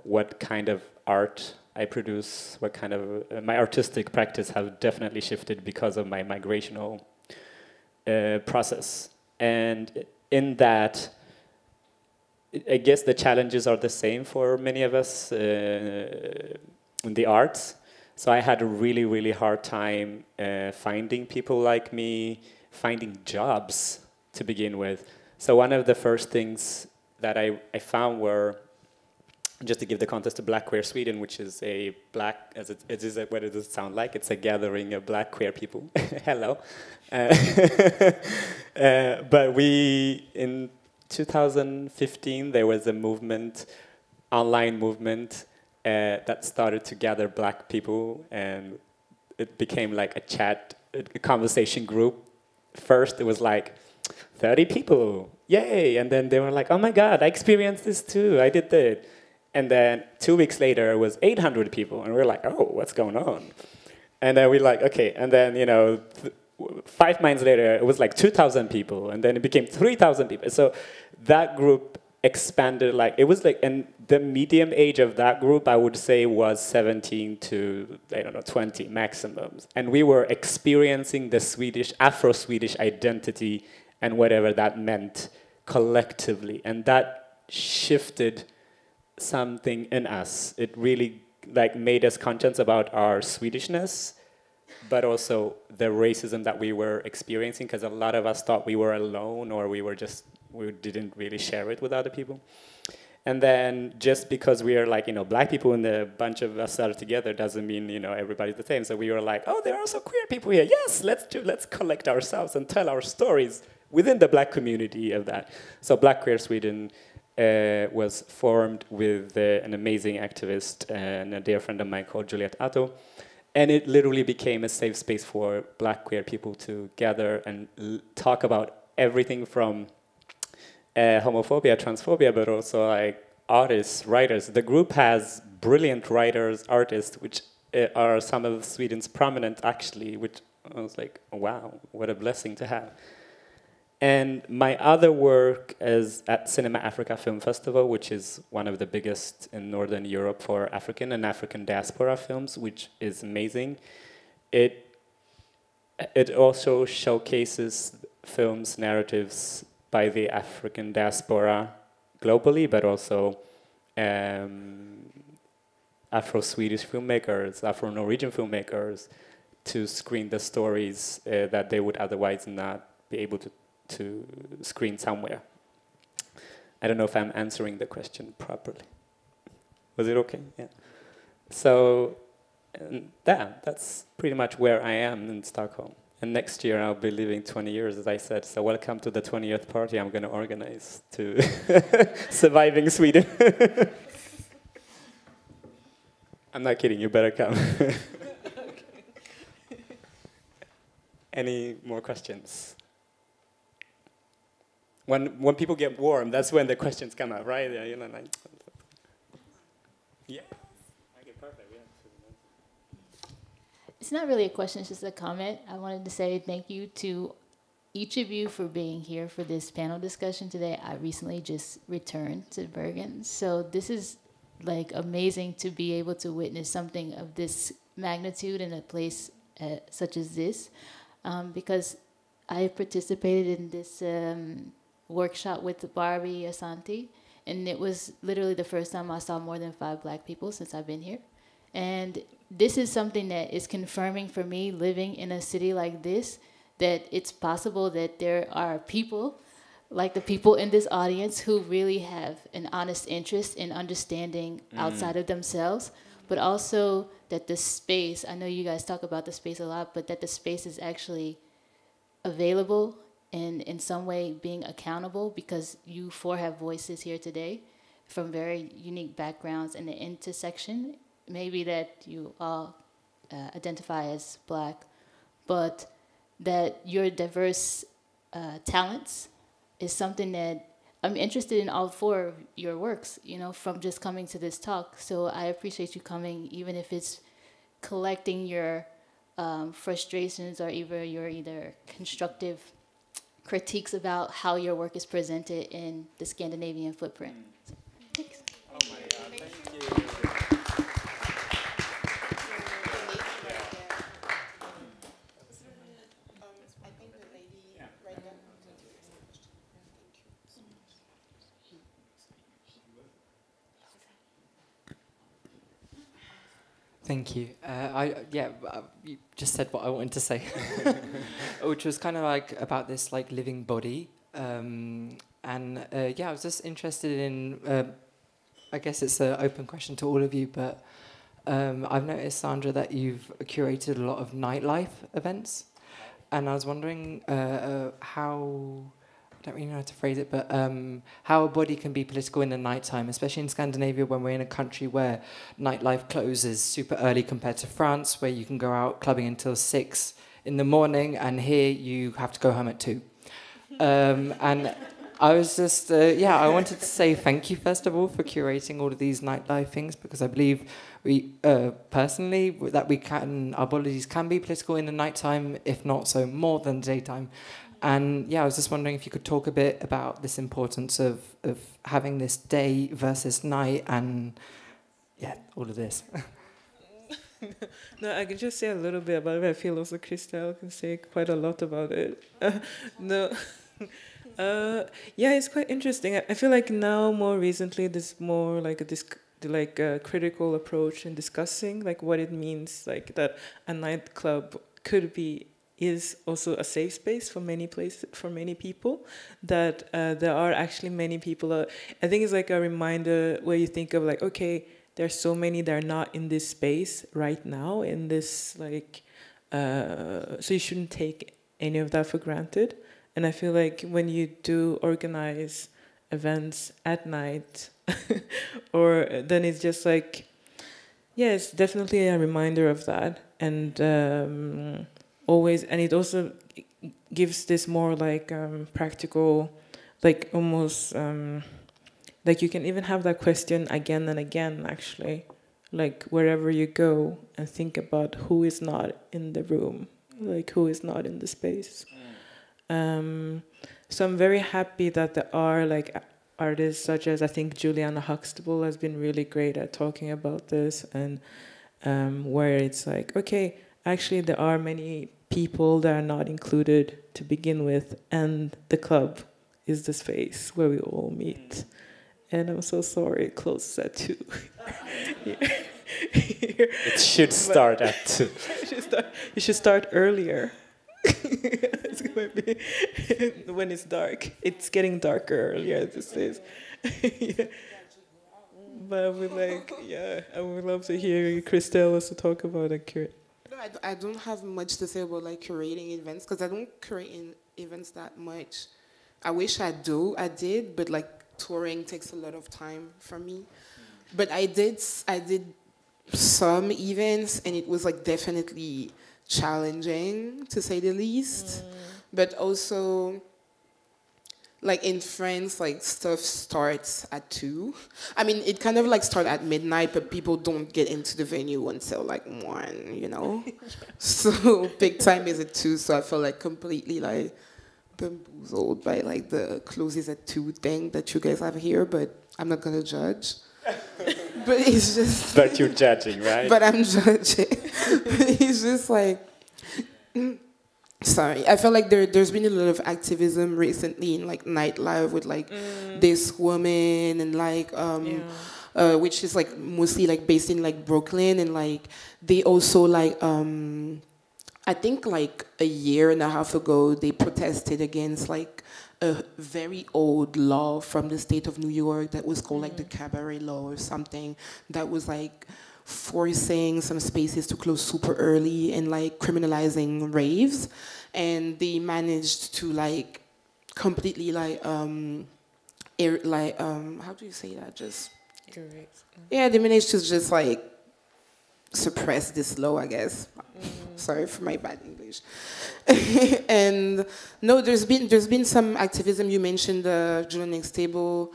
What kind of art I produce, what kind of my artistic practice have definitely shifted because of my migrational process. And in that, I guess the challenges are the same for many of us in the arts. So I had a really, really hard time finding people like me, finding jobs to begin with. So one of the first things that I found were, just to give the context to Black Queer Sweden, which is a black, what does it sound like? It's a gathering of black queer people. Hello. But in 2015, there was a movement, online movement, that started to gather black people, and it became like a chat, a conversation group. First, it was like, 30 people, yay! And then they were like, oh my God, I experienced this too, I did that. And then 2 weeks later, it was 800 people, and we were like, oh, what's going on? And then we're like, okay, and then, 5 months later, it was like 2,000 people, and then it became 3,000 people. So that group expanded, and the medium age of that group, I would say, was 17 to, 20 maximums. And we were experiencing the Afro-Swedish identity and whatever that meant collectively. And that shifted something in us. It really made us conscious about our Swedishness, but also the racism that we were experiencing, because a lot of us thought we were alone, or we didn't really share it with other people. And then just because we are black people and a bunch of us are together doesn't mean, everybody's the same. So we were like, oh, there are also queer people here. Yes, let's collect ourselves and tell our stories within the black community of that. So Black Queer Sweden was formed with an amazing activist and a dear friend of mine called Jeanette. And it literally became a safe space for black queer people to gather and talk about everything from homophobia, transphobia, but also artists, writers. The group has brilliant writers, artists, which are some of Sweden's prominent, actually, which I was like, wow, what a blessing to have. And my other work is at Cinema Africa Film Festival, which is one of the biggest in Northern Europe for African and African diaspora films, which is amazing. It also showcases films, narratives by the African diaspora globally, but also Afro-Swedish filmmakers, Afro-Norwegian filmmakers, to screen the stories that they would otherwise not be able to screen somewhere. I don't know if I'm answering the question properly. Was it okay? Yeah. So that's pretty much where I am in Stockholm. And next year I'll be living 20 years, as I said. So welcome to the 20th party I'm going to organize to Surviving Sweden. I'm not kidding, you better come. Any more questions? When people get warm, that's when the questions come out, right? Yeah, yeah. Okay, perfect. It's not really a question, it's just a comment. I wanted to say thank you to each of you for being here for this panel discussion today. I recently just returned to Bergen, so this is amazing to be able to witness something of this magnitude in a place such as this, because I participated in this workshop with Barbie Asante, and it was literally the first time I saw more than 5 black people since I've been here. And this is something that is confirming for me, living in a city like this, that it's possible that there are people, like the people in this audience, who really have an honest interest in understanding outside of themselves, but also that the space, I know you guys talk about the space a lot, but that the space is actually available and in some way being accountable, because you 4 have voices here today from very unique backgrounds in the intersection. Maybe that you all identify as black, but that your diverse talents is something that I'm interested in all 4 of your works, from just coming to this talk. So I appreciate you coming, even if it's collecting your frustrations or either constructive critiques about how your work is presented in the Scandinavian footprint. So, thanks. Oh my God, thank you. I think the lady right there. Thank you. You just said what I wanted to say, which was kind of about this living body, I was just interested in. I guess it's an open question to all of you, but I've noticed, Sandra, that you've curated a lot of nightlife events, and I was wondering how. I don't really know how to phrase it, but how a body can be political in the nighttime, especially in Scandinavia when we're in a country where nightlife closes super early compared to France, where you can go out clubbing until 6 in the morning, and here you have to go home at 2. And I was just, yeah, I wanted to say thank you, first of all, for curating all of these nightlife things, because I believe we, personally, that our bodies can be political in the nighttime, if not so more than daytime. And yeah, I was just wondering if you could talk a bit about this importance of having this day versus night and, yeah, all of this. No, I can just say a little bit about it. I feel also Christelle can say quite a lot about it. No. Yeah, it's quite interesting. I feel like now, more recently, there's more like a critical approach in discussing like what it means, like that a nightclub is also a safe space for many places, for many people. That there are actually many people. I think it's like a reminder where you think of like, okay, there's so many that are not in this space right now. In this like, so you shouldn't take any of that for granted. And I feel like when you do organize events at night, or then it's just like, yeah, it's definitely a reminder of that. And always, and it also gives this more like practical, like almost, like you can even have that question again and again, actually, like wherever you go, and think about who is not in the room, like who is not in the space. So I'm very happy that there are like artists such as, I think Juliana Huxtable has been really great at talking about this, and where it's like, okay, actually there are many people that are not included to begin with, and the club is the space where we all meet. And I'm so sorry it closes at 2. It should start at 2. You should start earlier. It's gonna be when it's dark. It's getting darker earlier these days. Yeah. But I would like, yeah, I would love to hear Christelle also talk about it. No, I don't have much to say about like curating events, because I don't curate events that much. I wish I did, but like touring takes a lot of time from me. But I did some events, and it was like definitely challenging, to say the least. But also, like in France, like stuff starts at 2. I mean, it kind of like starts at midnight, but people don't get into the venue until like 1, you know? So big time is at 2, so I felt like completely like bamboozled by like the closes at 2 thing that you guys have here, but I'm not gonna judge. But it's just... But you're judging, right? But I'm judging. But it's just like... Sorry, I feel like there's been a lot of activism recently in like nightlife with like this woman, and like which is like mostly like based in like Brooklyn, and like they also like I think like a year and a half ago they protested against like a very old law from the state of New York that was called like the cabaret law or something, that was like forcing some spaces to close super early and like criminalizing raves. And they managed to like completely like how do you say that, just yeah, they managed to just like suppress this law, I guess. Sorry for my bad English. And no, there's been some activism. You mentioned the Jeannette table.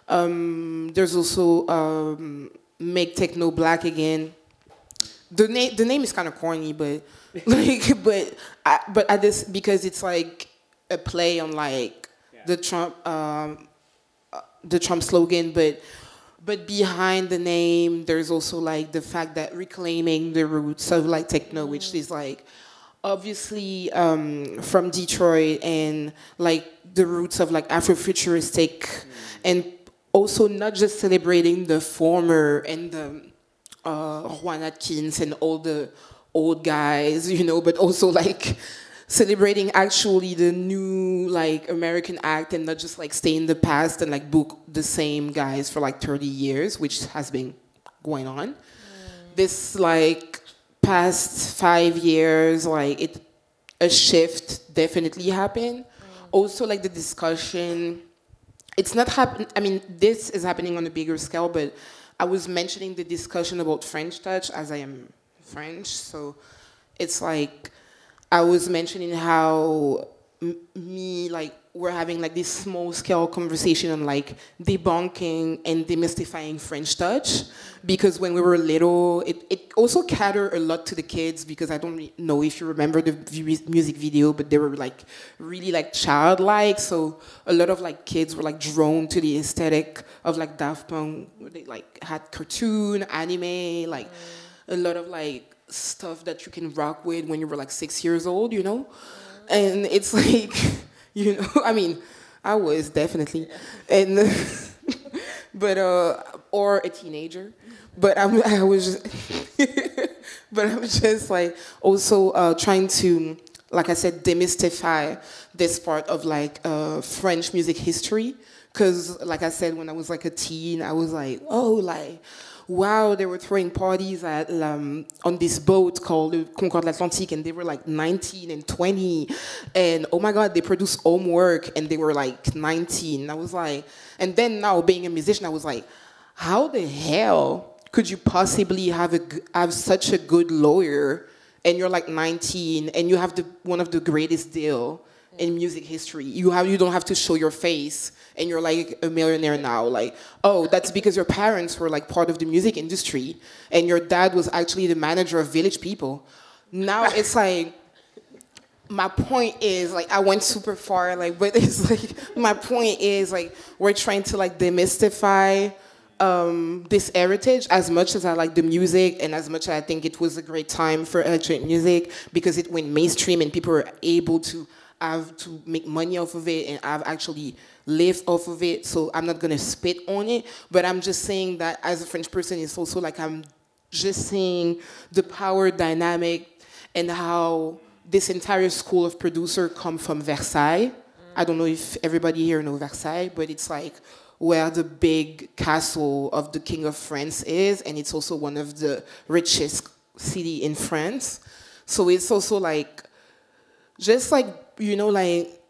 There's also Make Techno Black Again. The name is kind of corny, but like, but at this, because it's like a play on like the Trump slogan, but behind the name, there's also like the fact that reclaiming the roots of like techno, which is like obviously from Detroit, and like the roots of like Afrofuturistic, and also not just celebrating the former and the Juan Atkins and all the old guys, you know, but also like celebrating actually the new like American act, and not just like stay in the past and like book the same guys for like 30 years, which has been going on. This like past 5 years, like a shift definitely happened. Also like the discussion, it's not happening, I mean, this is happening on a bigger scale, but I was mentioning the discussion about French touch, as I am French, so it's like, I was mentioning how me, like, we're having like this small scale conversation on like debunking and demystifying French touch, because when we were little, it also catered a lot to the kids, because I don't know if you remember the music video, but they were like really like childlike, so a lot of like kids were like drawn to the aesthetic of like Daft Punk. They like had cartoon, anime, like a lot of like stuff that you can rock with when you were like 6 years old, you know? And it's like, you know, I mean, I was definitely, and but or a teenager, but I was just like also trying to, like I said, demystify this part of like French music history, because like I said, when I was like a teen, I was like, oh, like, wow, they were throwing parties at on this boat called the Concorde l'Atlantique, and they were like 19 and 20, and oh my God, they produced homework, and they were like 19. I was like, and then now being a musician, I was like, how the hell could you possibly have such a good lawyer, and you're like 19, and you have one of the greatest deal in music history? You don't have to show your face, and you're like a millionaire now. Like, oh, that's because your parents were like part of the music industry, and your dad was actually the manager of Village People. Now it's like, my point is, like, I went super far, like, but it's like, my point is, like, we're trying to like demystify this heritage as much as I like the music, and as much as I think it was a great time for electronic music, because it went mainstream and people were able to have to make money off of it, and I've actually lived off of it, so I'm not gonna spit on it, but I'm just saying that as a French person, it's also like I'm just seeing the power dynamic and how this entire school of producer come from Versailles. I don't know if everybody here knows Versailles, but it's like where the big castle of the King of France is, and it's also one of the richest city in France. So it's also like, just like, you know, like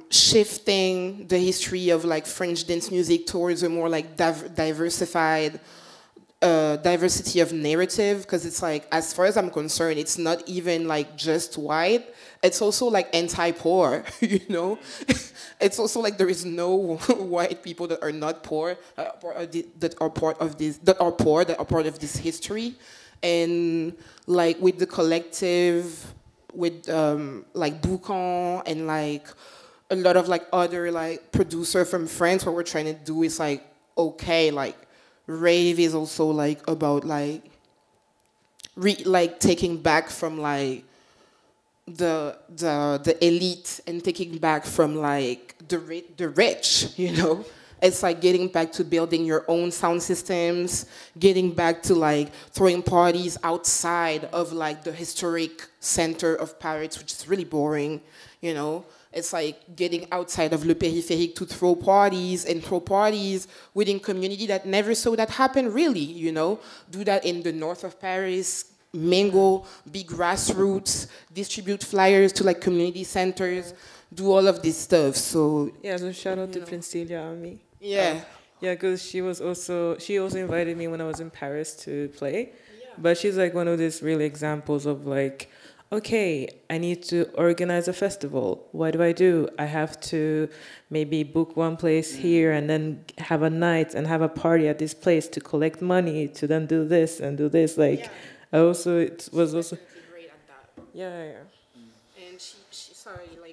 shifting the history of like French dance music towards a more like diversified diversity of narrative, because it's like, as far as I'm concerned, it's not even like just white, it's also like anti-poor, you know? It's also like there is no white people that are not poor, that are part of this, that are poor, that are part of this history. And like with the collective, with like Boucan and like a lot of like other like producer from France, what we're trying to do is like, okay, like rave is also like about like like taking back from like the elite, and taking back from like the rich, you know? It's like getting back to building your own sound systems, getting back to like throwing parties outside of like the historic center of Paris, which is really boring, you know? It's like getting outside of Le Périphérique to throw parties, and throw parties within community that never saw that happen, really, you know? Do that in the north of Paris, mingle, be grassroots, distribute flyers to like community centers, do all of this stuff. So yeah, so shout out to Christelle and me. Yeah. Yeah, because she also invited me when I was in Paris to play. Yeah. But she's like one of these really examples of like, okay, I need to organize a festival. What do? I have to maybe book one place here and then have a night and have a party at this place to collect money to then do this and do this. Like, yeah. It was also great at that. Yeah. And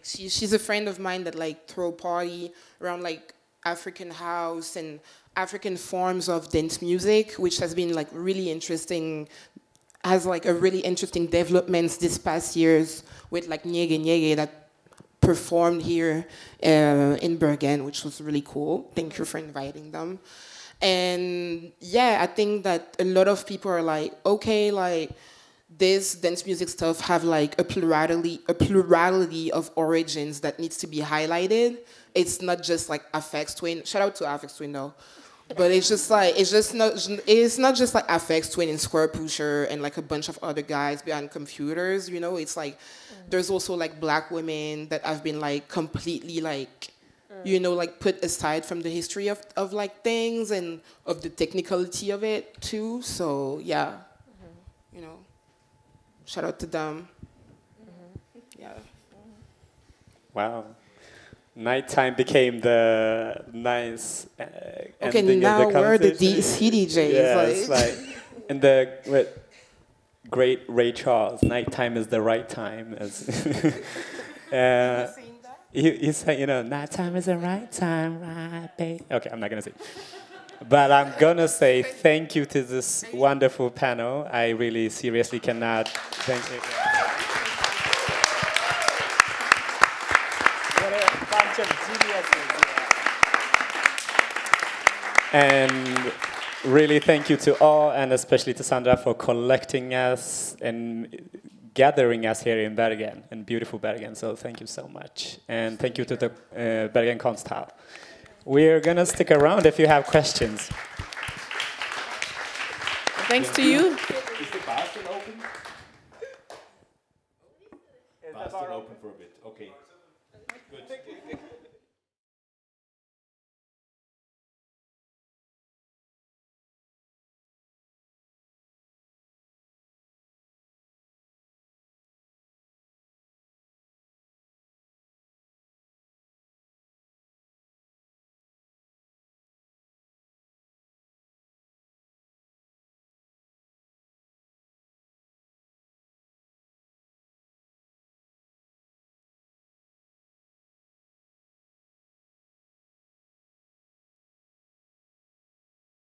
she's a friend of mine that like throw party around like African house and African forms of dance music, which has been like really interesting, has like a really interesting developments this past years with like Nyege Nyege that performed here in Bergen, which was really cool. Thank you for inviting them. And yeah, I think that a lot of people are like, okay, like this dance music stuff have like a plurality of origins that needs to be highlighted. It's not just like Afex Twin. Shout out to Afex Twin though. But it's not just like Afex Twin and Square Pusher and like a bunch of other guys behind computers, you know? It's like, there's also like black women that have been like completely like, you know, like put aside from the history of like things and of the technicality of it too. So yeah, you know, shout out to them. Yeah. Wow. Nighttime became the nice okay, ending now of the we're the conversation. CDJs. Yes, like in the great Ray Charles, nighttime is the right time. As you say, you know, nighttime is the right time, right, babe? Okay, I'm not gonna say. But I'm gonna say thank you to this wonderful panel. I really seriously cannot thank you. What a bunch of geniuses. And really thank you to all, and especially to Sandra for collecting us and gathering us here in Bergen, in beautiful Bergen. So thank you so much. And thank you to the Bergen Kunsthall. We're going to stick around if you have questions. Thanks to you. Is the bar still open? Bar still open for a bit.